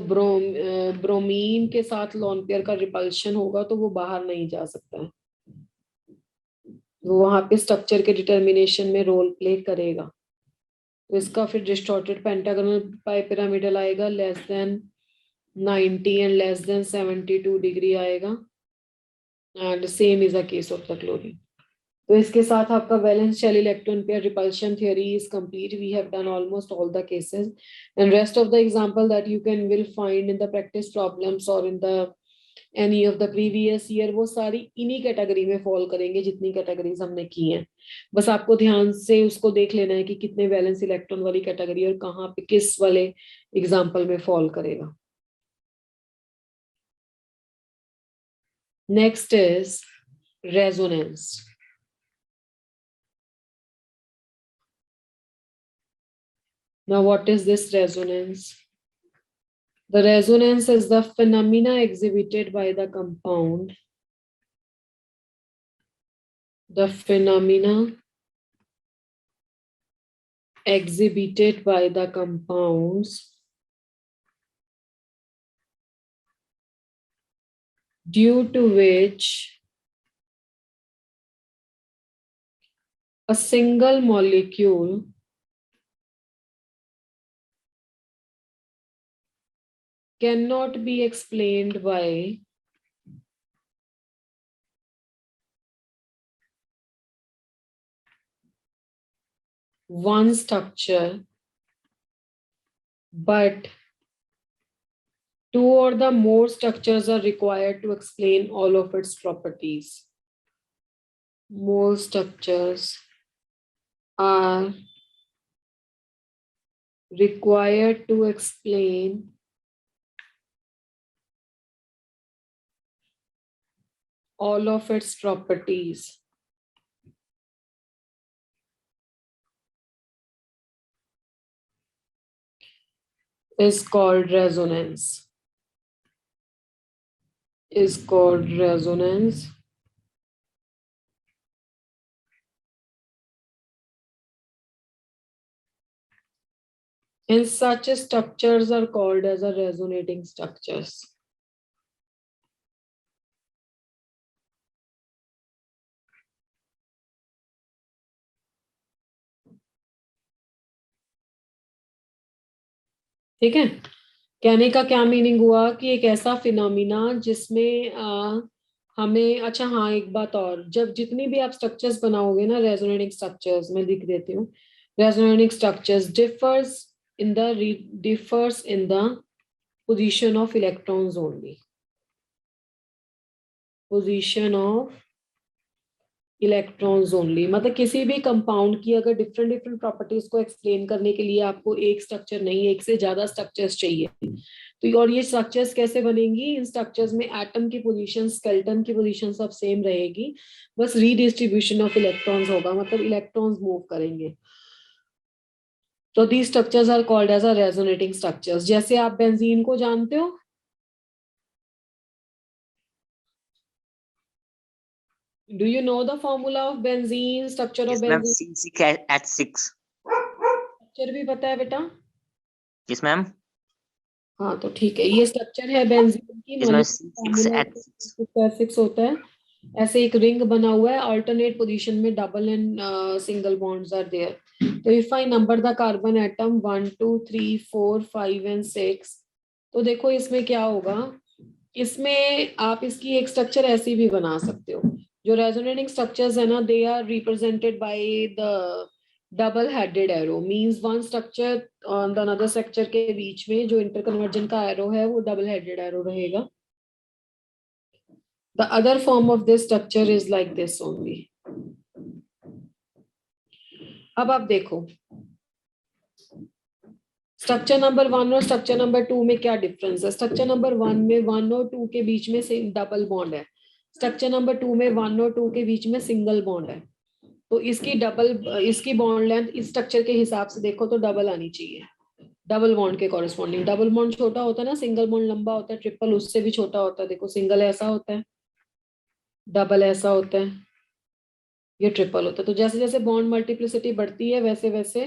ब्रोमीन के साथ लोन पेयर का रिपल्शन होगा तो वो बाहर नहीं जा सकता है, वो वहां पे स्ट्रक्चर के डिटर्मिनेशन में रोल प्ले करेगा. तो इसका फिर डिस्टॉर्टेड पेंटागोनल बाइपिरामिडल आएगा, less than 90 and less than 72 degree आएगा. And same is a case of the chlorine. तो इसके साथ आपका valence shell electron pair repulsion theory is complete. We have done almost all the cases and rest of the example that you can will find in the practice problems और in the any of the previous year, वो सारी इन्हीं category में fall करेंगे जितनी categories हमने की हैं. बस आपको ध्यान से उसको देख लेना है कि कितने वैलेंस इलेक्ट्रॉन वाली कैटेगरी और कहाँ पे किस वाले एग्जाम्पल में फॉल करेगा. Next is resonance. Now, what is this resonance? The resonance is the phenomena exhibited by the compound. The phenomena exhibited by the compounds due to which a single molecule cannot be explained by one structure, but two or the more structures are required to explain all of its properties. More structures are required to explain all of its properties. Is called resonance. Is called resonance. And such structures are called as a resonating structures. ठीक है. कहने का क्या meaning हुआ कि एक ऐसा phenomena जिसमें हमें, अच्छा हाँ एक बात और, जब जितनी भी आप स्ट्रक्चर्स बनाओगे ना, रेजोनेटिंग स्ट्रक्चर्स मैं लिख देती हूँ, resonating structures differs in the position of electrons only. Position of electrons only. मतलब किसी भी कंपाउंड की अगर डिफरेंट डिफरेंट प्रॉपर्टीज को एक्सप्लेन करने के लिए आपको एक स्ट्रक्चर नहीं, एक से ज्यादा स्ट्रक्चर्स चाहिए, तो और ये स्ट्रक्चर्स कैसे बनेंगी? इन स्ट्रक्चर्स में एटम की पोजीशन, स्केलेटन की पोजीशन सब सेम रहेगी, बस रीडिस्ट्रीब्यूशन ऑफ इलेक्ट्रॉन्स होगा, मतलब इलेक्ट्रॉन्स मूव करेंगे. तो these structures are called as a resonating structures. जैसे आप बेंजीन को जानते हो, do you know the formula of benzene, structure of Yes, ma'am. benzene? CH at 6. Structure भी पता है बेटा? Yes, ma'am. हाँ तो ठीक है, ये स्ट्रक्चर है बेंजीन की। इसमें मॉलिक्यूलर 6H6 6 होता है। ऐसे एक रिंग बना हुआ है, अल्टरनेट पोजीशन में double and single bonds are there. तो if I number the carbon atom 1 2 3 4 5 and 6, तो देखो इसमें क्या होगा। इसमें आप इसकी एक स्ट्रक्चर ऐसी भी बना सकते हो। जो रेजोनेटिंग स्ट्रक्चर्स है ना, they are represented by the double headed arrow, means one structure on the another structure के बीच में जो इंटरकन्वर्जन का एरो है वो डबल हेडेड एरो रहेगा। The other form of this structure is like this only. अब आप देखो स्ट्रक्चर नंबर 1 और स्ट्रक्चर नंबर 2 में क्या डिफरेंस है। स्ट्रक्चर नंबर 1 में 1 और 2 के बीच में डबल बॉन्ड है। स्ट्रक्चर नंबर 2 में 1 और 2 के बीच में सिंगल बॉन्ड है। तो इसकी बॉन्ड लेंथ इस स्ट्रक्चर के हिसाब से देखो तो डबल आनी चाहिए, डबल बॉन्ड के कॉरेस्पॉन्डिंग। डबल बॉन्ड छोटा होता है ना, सिंगल बॉन्ड लंबा होता है, ट्रिपल उससे भी छोटा होता है। देखो सिंगल ऐसा होता है, डबल ऐसा होता है, ये ट्रिपल होता है। तो जैसे जैसे बॉन्ड मल्टीप्लिसिटी बढ़ती है वैसे वैसे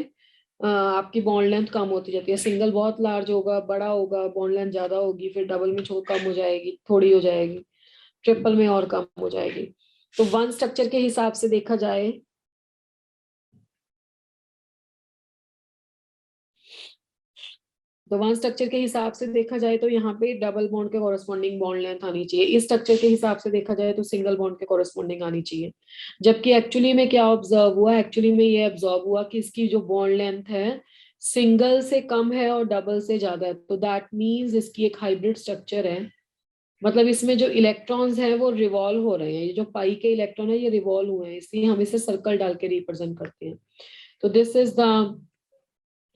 आपकी बॉन्ड लेंथ कम होती जाती है। सिंगल बहुत लार्ज होगा, बड़ा होगा, बॉन्ड लेंथ ज्यादा होगी, फिर डबल में कम हो जाएगी, थोड़ी हो जाएगी, ट्रिपल में और कम हो जाएगी। तो वन स्ट्रक्चर के हिसाब से देखा जाए तो वन स्ट्रक्चर के हिसाब से देखा जाए तो यहाँ पे डबल बॉन्ड के कॉरेस्पॉन्डिंग बॉन्ड लेंथ आनी चाहिए। इस स्ट्रक्चर के हिसाब से देखा जाए तो सिंगल बॉन्ड के कॉरेस्पॉन्डिंग आनी चाहिए। जबकि एक्चुअली में क्या ऑब्जर्व हुआ, एक्चुअली में ये ऑब्जर्व हुआ कि इसकी जो बॉन्ड लेंथ है सिंगल से कम है और डबल से ज्यादा है। तो दैट मीन्स इसकी एक हाइब्रिड स्ट्रक्चर है। मतलब इसमें जो इलेक्ट्रॉन्स हैं वो रिवॉल्व हो रहे हैं। ये जो पाई के इलेक्ट्रॉन है ये रिवॉल्व हुए हैं, इसलिए हम इसे सर्कल डाल के रिप्रेजेंट करते हैं। तो this is the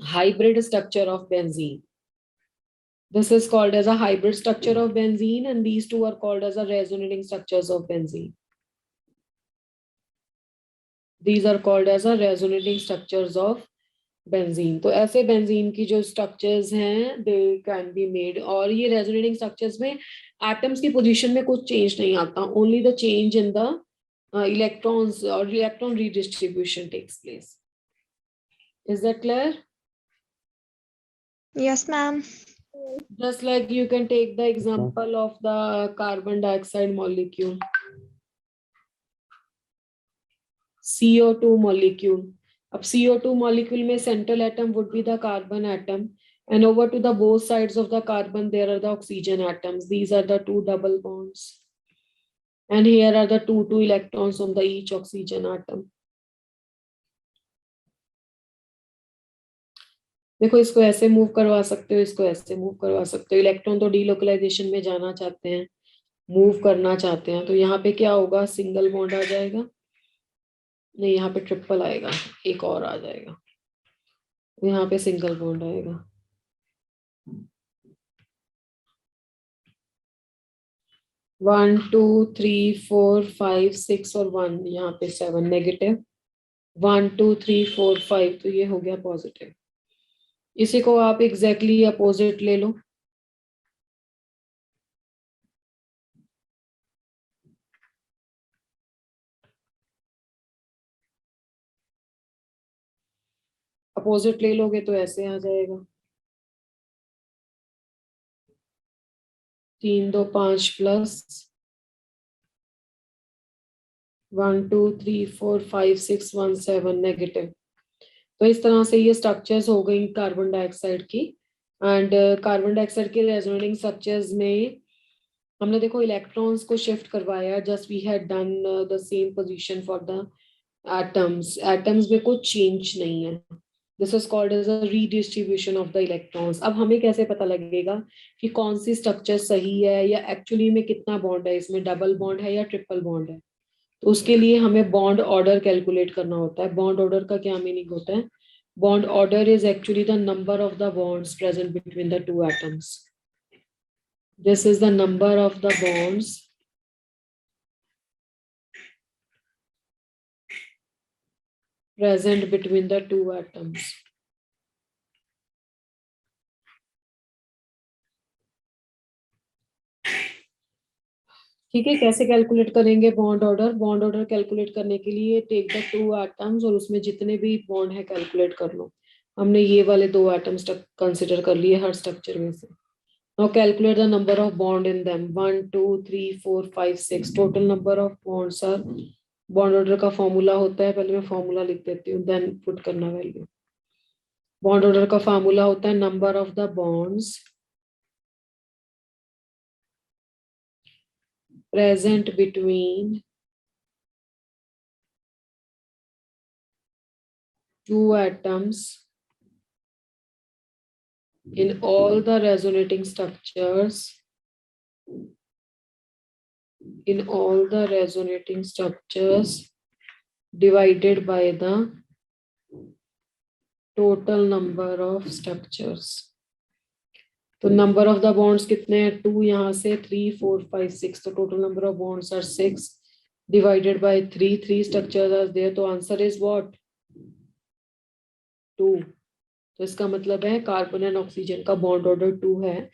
hybrid structure of benzene. This is called as a hybrid structure of benzene, and these two are called as a resonating structures of benzene. These are called as a resonating structures of benzene. तो ऐसे benzene की जो structures हैं they can be made, और ये resonating structures में atoms की position में कुछ चेंज नहीं आता, only the change in the electrons or electron redistribution takes place. Is that clear? Yes, ma'am. Just like you can take the example of the carbon dioxide molecule, CO2 molecule. अब CO2 molecule में central atom would be the carbon atom, and over to the both sides of the carbon there are the oxygen atoms. These are the two double bonds, and here are the two electrons on the each oxygen atom. देखो इसको ऐसे move करवा सकते हो, इसको ऐसे move करवा सकते हो। इलेक्ट्रॉन तो डीलोकलाइजेशन में जाना चाहते हैं, मूव करना चाहते हैं, तो यहाँ पे क्या होगा, सिंगल बॉन्ड आ जाएगा, नहीं यहाँ पे ट्रिपल आएगा, एक और आ जाएगा, यहाँ पे सिंगल बॉन्ड आएगा। One two three four five six और 1, यहाँ पे 7 नेगेटिव, 1 2 3 4 5, तो ये हो गया पॉजिटिव। इसी को आप एग्जैक्टली अपोजिट ले लो। अपोजिट ले लोगे तो ऐसे आ जाएगा, 3 2 5 प्लस 1 2 3 4 5 6 1 7 नेगेटिव। तो इस तरह से ये स्ट्रक्चर्स हो गई कार्बन डाइऑक्साइड की। एंड कार्बन डाइऑक्साइड के रेजोनेटिंग स्ट्रक्चर्स में हमने देखो इलेक्ट्रॉन्स को शिफ्ट करवाया, just we had done the same position for the atoms. Atoms में कुछ चेंज नहीं है। This is called as a redistribution of the electrons. अब हमें कैसे पता लगेगा कि कौन सी स्ट्रक्चर सही है या एक्चुअली में कितना बॉन्ड है, इसमें डबल बॉन्ड है या ट्रिपल बॉन्ड है। तो उसके लिए हमें बॉन्ड ऑर्डर कैलकुलेट करना होता है। बॉन्ड ऑर्डर का क्या मीनिंग होता है? Bond order is actually the number of the bonds present between the two atoms. This is the number of the bonds present between the two atoms. ठीक है, कैसे कैलकुलेट करेंगे bond order? Bond order calculate करने के लिए take the two atoms और उसमें जितने भी बॉन्ड है कैलकुलेट कर लो। हमने ये वाले 2 एटम्स कंसिडर कर लिए हर स्ट्रक्चर में से। Now calculate the number of bond in them. 1 2 3 4 5 6 total number of bonds are, bond order का फॉर्मूला होता है, पहले मैं फॉर्मूला लिख देती हूँ, देन पुट करना वैल्यू। बॉन्ड ऑर्डर का फॉर्मूला होता है number of the bonds present between two atoms in all the resonating structures, divided by the total number of structures. तो नंबर ऑफ द बॉन्ड्स कितने हैं, 2 यहाँ से 3 4 5 6, तो total number of bonds are 6 divided by 3 structures are there, तो answer is what 2। तो इसका मतलब है कार्बन एंड ऑक्सीजन का बॉन्ड ऑर्डर 2 है।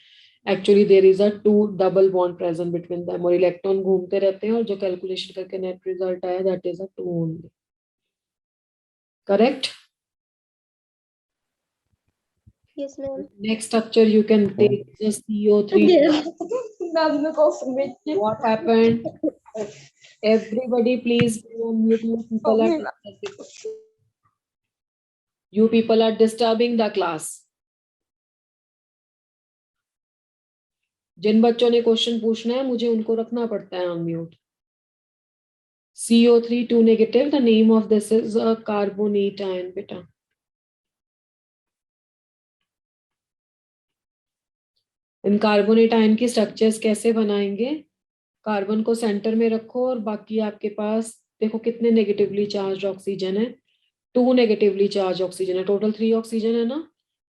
Actually there is a 2 double bond present between them, और इलेक्ट्रॉन घूमते रहते हैं, और जो कैलकुलेशन करके नेट रिजल्ट आया that is a 2 only. Correct? Yes, ma'am. Next structure you can take just CO3. What happened? Everybody please mute. You people are disturbing the class. जिन बच्चों ने क्वेश्चन पूछना है मुझे उनको रखना पड़ता है on mute. CO3 2 negative, the name of this is a carbonate ion बेटा। इन कार्बोनेट आयन की स्ट्रक्चर्स कैसे बनाएंगे, कार्बन को सेंटर में रखो और बाकी आपके पास देखो कितने नेगेटिवली चार्ज ऑक्सीजन है, 2 नेगेटिवली चार्ज ऑक्सीजन है, टोटल 3 ऑक्सीजन है ना,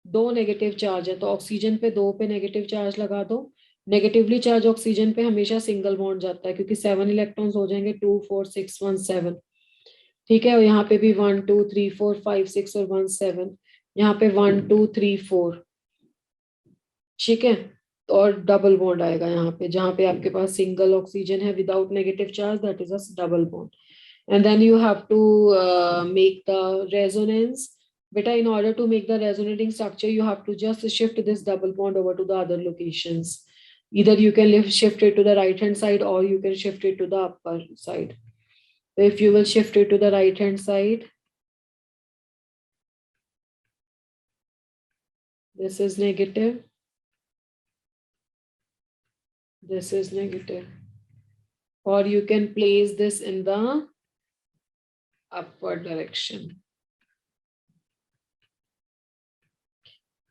2 नेगेटिव चार्ज है, तो ऑक्सीजन पे 2 पे नेगेटिव चार्ज लगा दो। नेगेटिवली चार्ज ऑक्सीजन पे हमेशा सिंगल बॉन्ड जाता है क्योंकि 7 इलेक्ट्रॉन्स हो जाएंगे, 2 4 6 1 7। ठीक है, और यहाँ पे भी 1 2 3 4 5 6 और 1 7, यहाँ पे 1 2 3 4। ठीक है, और डबल बॉन्ड आएगा यहाँ पे, जहाँ पे आपके पास सिंगल ऑक्सीजन है without negative charge, that is a double bond. And then you have to make the resonance. बेटा in order to make the resonating structure you have to just shift this double bond over to the other locations. Either you can shift it to the right hand side or you can shift it to the upper side. So if you will shift it to the right hand side, this is negative, this is negative, or you can place this in the upward direction.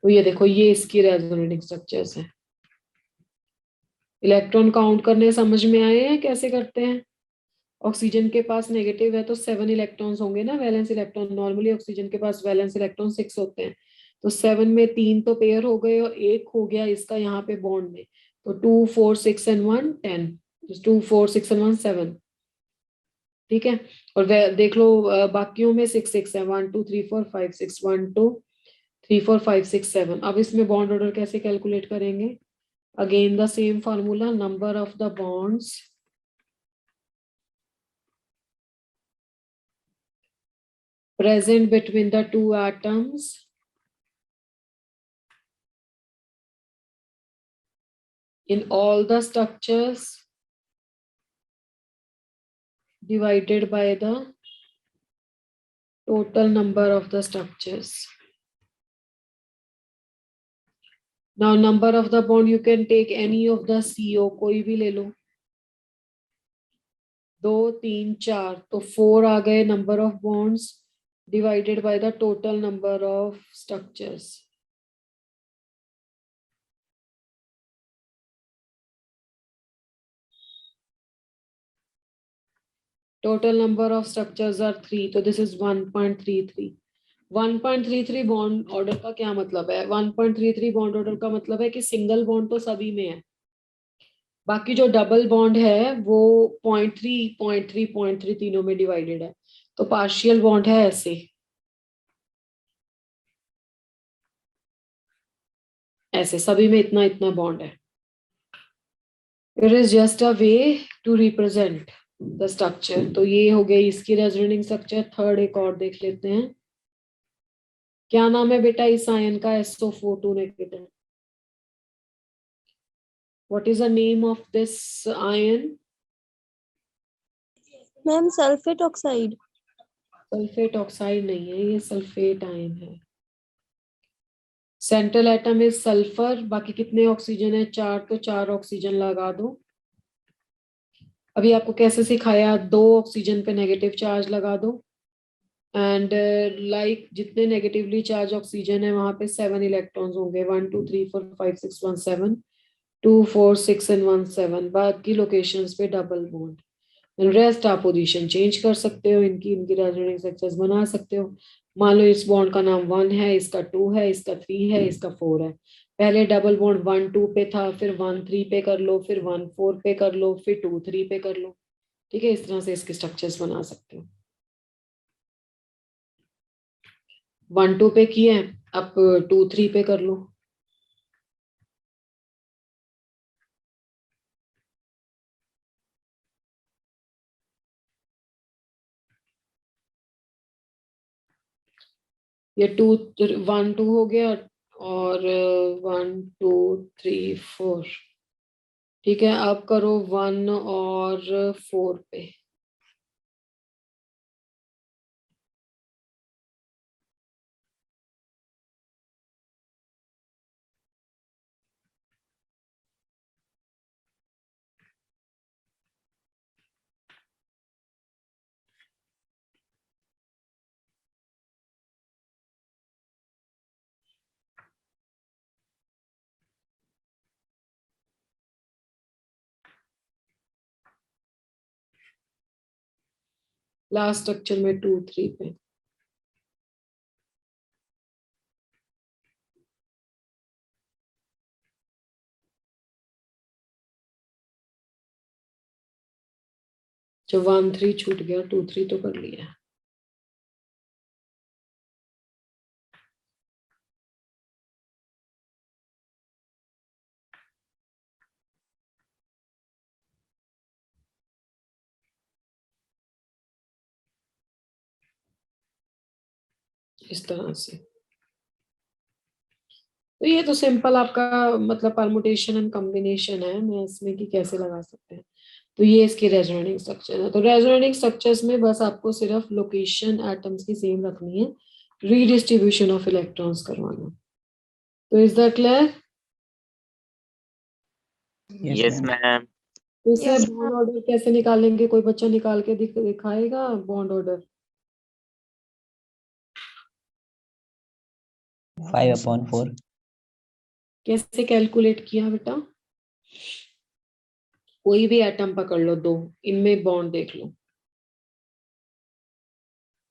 तो ये देखो ये इसकी resonating structures है। Electron count करने समझ में आए हैं कैसे करते हैं? ऑक्सीजन के पास नेगेटिव है तो 7 इलेक्ट्रॉन्स होंगे ना, वैलेंस इलेक्ट्रॉन। नॉर्मली ऑक्सीजन के पास वैलेंस इलेक्ट्रॉन 6 होते हैं, तो 7 में 3 तो पेयर हो गए और 1 हो गया इसका यहाँ पे बॉन्ड में, तो 2 4 6 एंड 1 10, 2 4 6 एंड 1 7। ठीक है, और देख लो बाकियों में 6 6 है, 1 2 3 4 5 6, 1 2 3 4 5 6 7। अब इसमें बॉन्ड ऑर्डर कैसे कैलकुलेट करेंगे? Again the same formula, number of the bonds present between the two atoms in all the structures divided by the total number of the structures. Now number of the bond you can take any of the CO, कोई भी ले लो, 2 3 4, तो 4 आ गए number of bonds divided by the total number of structures. Total number of structures are 3, so this is 1.33. 1.33 bond order का क्या मतलब है? 1.33 bond order का मतलब है कि सिंगल बॉन्ड तो सभी में है, बाकी जो डबल बॉन्ड है वो 0.3 0.3 0.3 तीनों में डिवाइडेड है, तो पार्शियल बॉन्ड है ऐसे, ऐसे सभी में इतना इतना बॉन्ड है। It is just a way to represent the structure. तो ये हो गई इसकी रेजोनेटिंग स्ट्रक्चर। थर्ड एक और देख लेते हैं, क्या नाम है बेटा इस आयन का? SO4 2 negative. What is the name of this ion? Ma'am, sulfate oxide. Sulphate oxide नहीं है, ये सल्फेट आयन है. Central atom is sulphur. बाकी कितने ऑक्सीजन है? 4. तो 4 ऑक्सीजन लगा दो. अभी आपको कैसे सिखाया? 2 ऑक्सीजन पे नेगेटिव चार्ज लगा दो. एंड लाइक जितने नेगेटिवली चार्ज ऑक्सीजन है वहां पे 7 इलेक्ट्रॉन्स होंगे. 1 2 3 4 5 6 1 7 2 4 6 एंड 1 7. बाकी लोकेशंस पे डबल बॉन्ड. रेस्ट आप पोजीशन चेंज कर सकते हो, इनकी इनकी रेजोनेंस स्ट्रक्चर्स बना सकते हो. मान लो इस बॉन्ड का नाम 1 है, इसका 2 है, इसका 3 है, इसका 4 है. पहले डबल बॉन्ड 1 2 पे था, फिर 1 3 पे कर लो, फिर 1 4 पे कर लो, फिर 2 3 पे कर लो. ठीक है, इस तरह से इसके स्ट्रक्चर्स बना सकते हो. 1 2 पे किए हैं, अब 2 3 पे कर लो. ये 2 1 2 हो गया और 1 2 3 4. ठीक है, अब करो 1 और 4 पे. लास्ट स्ट्रक्चर में 2 3 पे. जो 1 3 छूट गया, 2 3 तो कर लिया. इस तरह से. तो ये तो सिंपल आपका मतलब परमुटेशन एंड कॉम्बिनेशन है. मैं इसमें कि कैसे लगा सकते हैं. तो ये इसकी रेजोनेटिंग स्ट्रक्चर है. तो रेजोनेटिंग स्ट्रक्चर्स में बस आपको सिर्फ लोकेशन एटम्स की सेम रखनी है, रीडिस्ट्रीब्यूशन ऑफ इलेक्ट्रॉन्स करवाना. तो is that clear? Yes, ma'am. तो इसे Yes, बॉन्ड ऑर्डर कैसे निकालेंगे? कोई बच्चा निकाल के दिखाएगा बॉन्ड ऑर्डर? 5/4. कैसे कैलकुलेट किया बेटा? कोई भी एटम पकड़ लो, 2, इनमें बॉन्ड देख लो.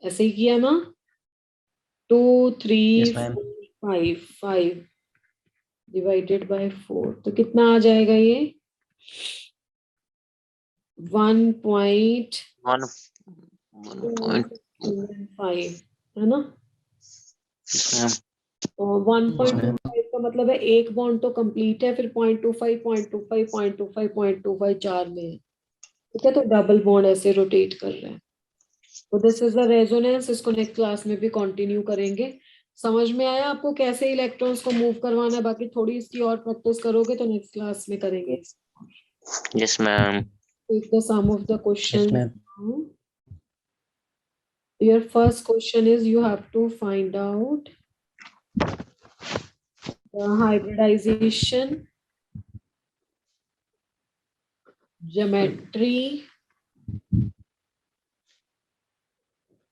ऐसे ही किया ना? 2 3 Yes, ma'am. 4 5 डिवाइडेड बाय 4, तो कितना आ जाएगा ये? 1.5 1.5. है ना? Yes, ma'am. और 1.25 का मतलब है एक बॉन्ड तो कंप्लीट है, फिर 0.25 0.25 0.25 0.25 4 में है. ठीक है, तो डबल बॉन्ड ऐसे रोटेट कर रहे हैं. तो दिस इज द रेजोनेंस. इसको नेक्स्ट क्लास में भी कंटिन्यू करेंगे. समझ में आया आपको कैसे इलेक्ट्रॉन्स को मूव करवाना है? बाकी थोड़ी इसकी और प्रैक्टिस करोगे तो नेक्स्ट क्लास में करेंगे. Yes, ma'am. Take the sum of the Yes, question. ma'am. Your first question is you have to find out the hybridization, geometry,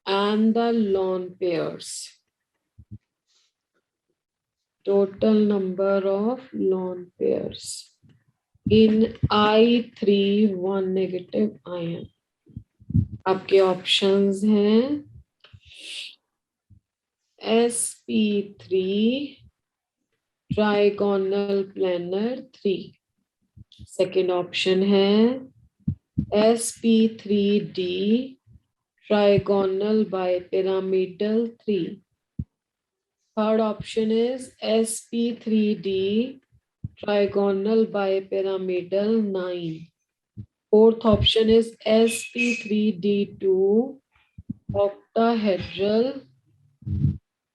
and the lone pairs. Total number of lone pairs in I3 1 negative ion. आपके options हैं sp3 trigonal planar 3. Second option है sp3d trigonal bipyramidal 3. Third option is sp3d trigonal bipyramidal 9. Fourth option is sp3d2 octahedral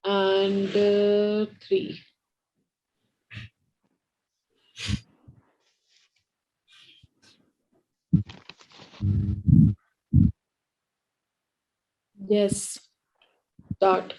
and 3. Yes. Start.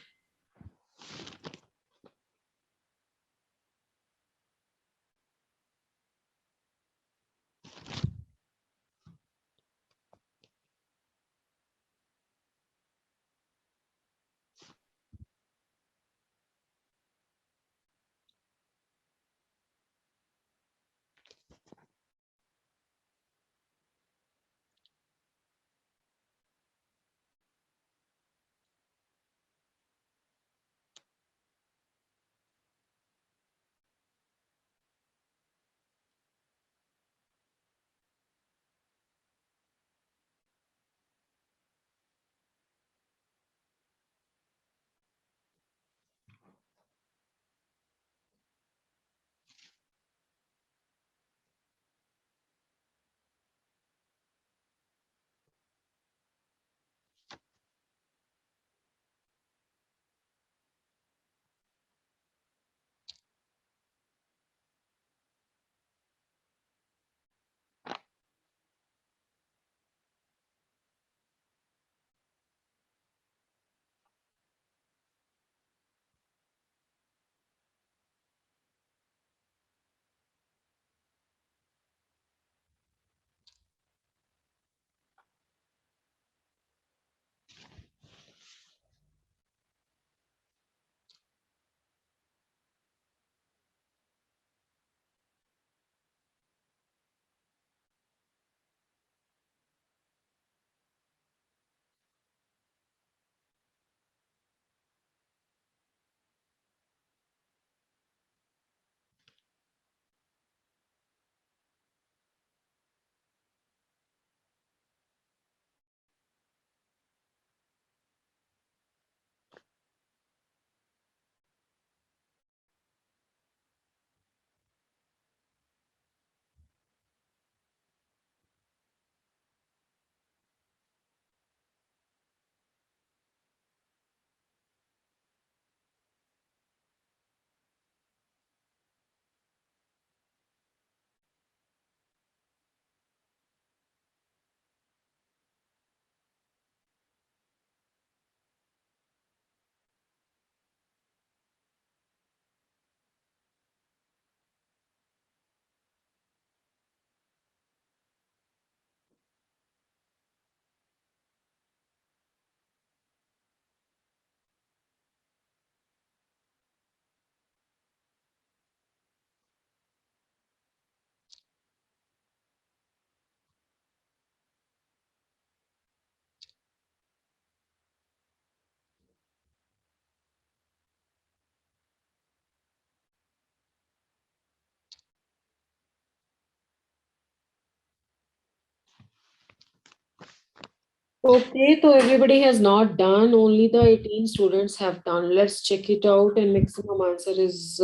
Okay, so everybody has not done, only the 18 students have done. Let's check it out and maximum answer is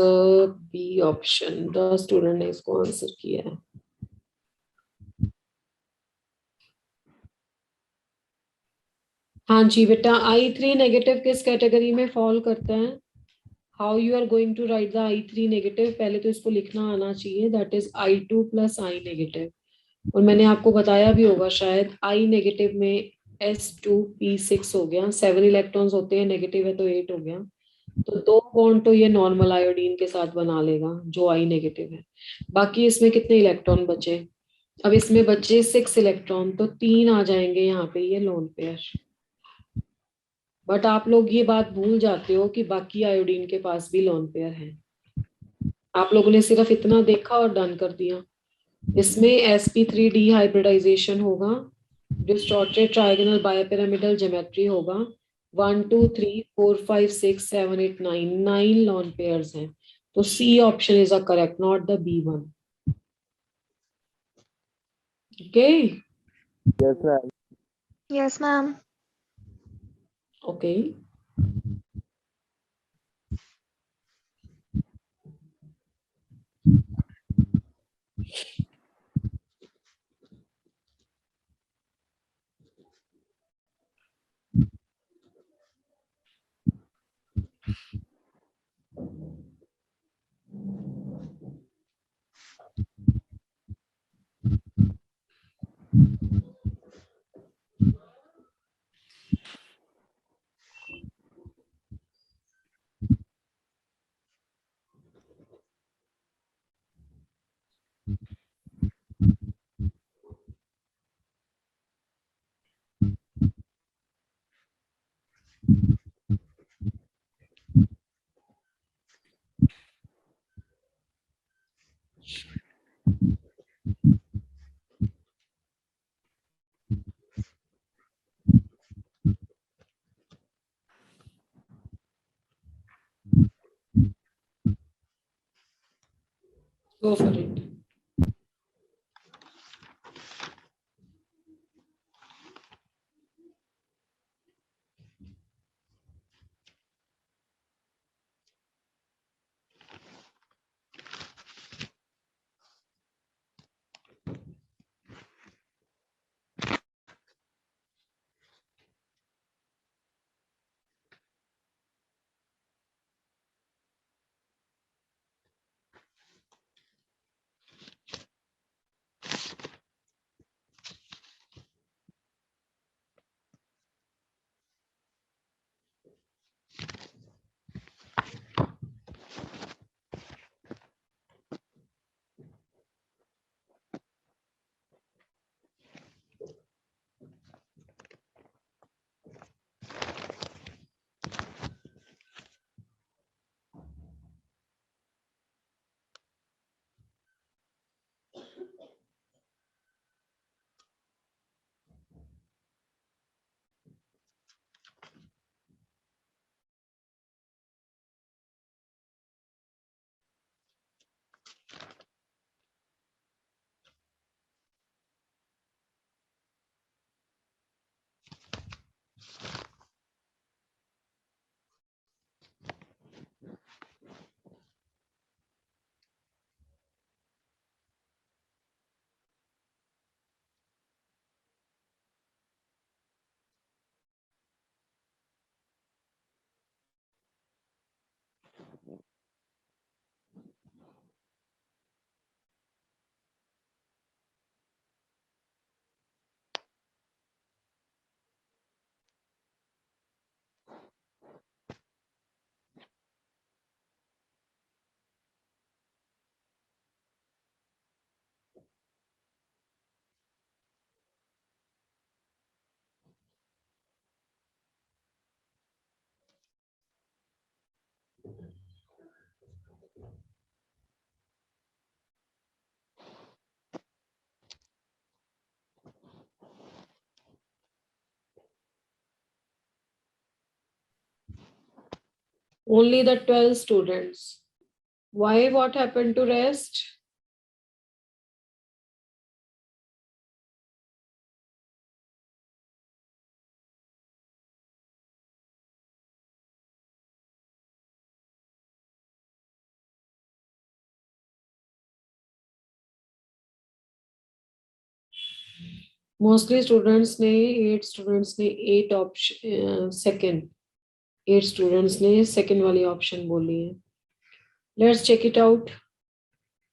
B option. The student ने इसको answer किया है. हाँ जी बेटा, I3 negative किस category में fall करता है? How you are going to write the I3 negative? पहले तो इसको लिखना आना चाहिए, that is I2 plus I negative. और मैंने आपको बताया भी होगा शायद, I नेगेटिव में S2P6 हो गया, 7 इलेक्ट्रॉन्स होते हैं, नेगेटिव है तो 8 हो गया. तो 2 बॉन्ड तो ये नॉर्मल आयोडीन के साथ बना लेगा जो I नेगेटिव है. बाकी इसमें कितने इलेक्ट्रॉन बचे? अब इसमें बचे 6 इलेक्ट्रॉन, तो 3 आ जाएंगे यहाँ पे, ये लोन पेयर. बट आप लोग ये बात भूल जाते हो कि बाकी आयोडीन के पास भी लोन पेयर है. आप लोगों ने सिर्फ इतना देखा और डन कर दिया. इसमें sp3 डिहाइब्रिडाइजेशन होगा, डिस्टॉर्टेड ट्राइगोनल बायोपिरामिडल ज्योमेट्री होगा. 1 2 3 4 5 6 7 8 9 9 लॉन पेयर्स हैं. तो C option is a correct, not the B1. Okay. Yes, ma'am. Yes, ma'am. Okay. Go for it. Only the 12 students. Why? What happened to rest? Mostly students ने 8 students ने 8 option second 8 students ने second वाली option बोली है. Let's check it out.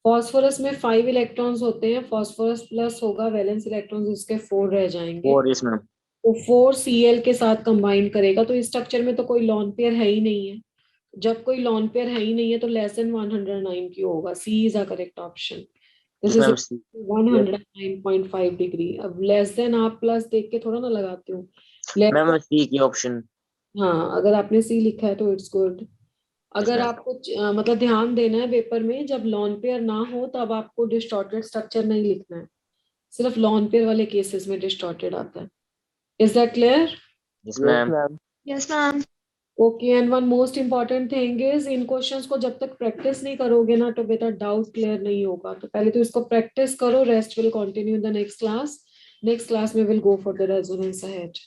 Phosphorus में 5 electrons होते हैं. Phosphorus plus होगा valence electrons इसके 4 रह जाएंगे. 4, yes मैम. तो 4 Cl के साथ कंबाइन करेगा तो इस स्ट्रक्चर में तो कोई लॉन पेयर है ही नहीं है. जब कोई लॉन पेयर है ही नहीं है तो लेस देन 109 क्यों होगा? C is a correct option. This Yes, is 109.5 degree. अब लेस देन आप प्लस देख के थोड़ा ना लगाते हो. मैम सी की ऑप्शन. हाँ, अगर आपने C लिखा है तो इट्स गुड. अगर ma'am. आपको मतलब ध्यान देना है पेपर में, जब लॉन पेयर ना हो तब आपको डिस्टॉर्टेड स्ट्रक्चर नहीं लिखना है. सिर्फ लॉन पेयर वाले केसेस में डिस्टॉर्टेड आता है. Is that clear? Yes ma'am. Yes, ma'am. Okay. And one most important thing is, in questions को जब तक प्रैक्टिस नहीं करोगे ना तो बेटा डाउट क्लियर नहीं होगा. तो पहले तो इसको प्रैक्टिस करो. Rest will continue in the next class. Next class में will go for the resonance ahead.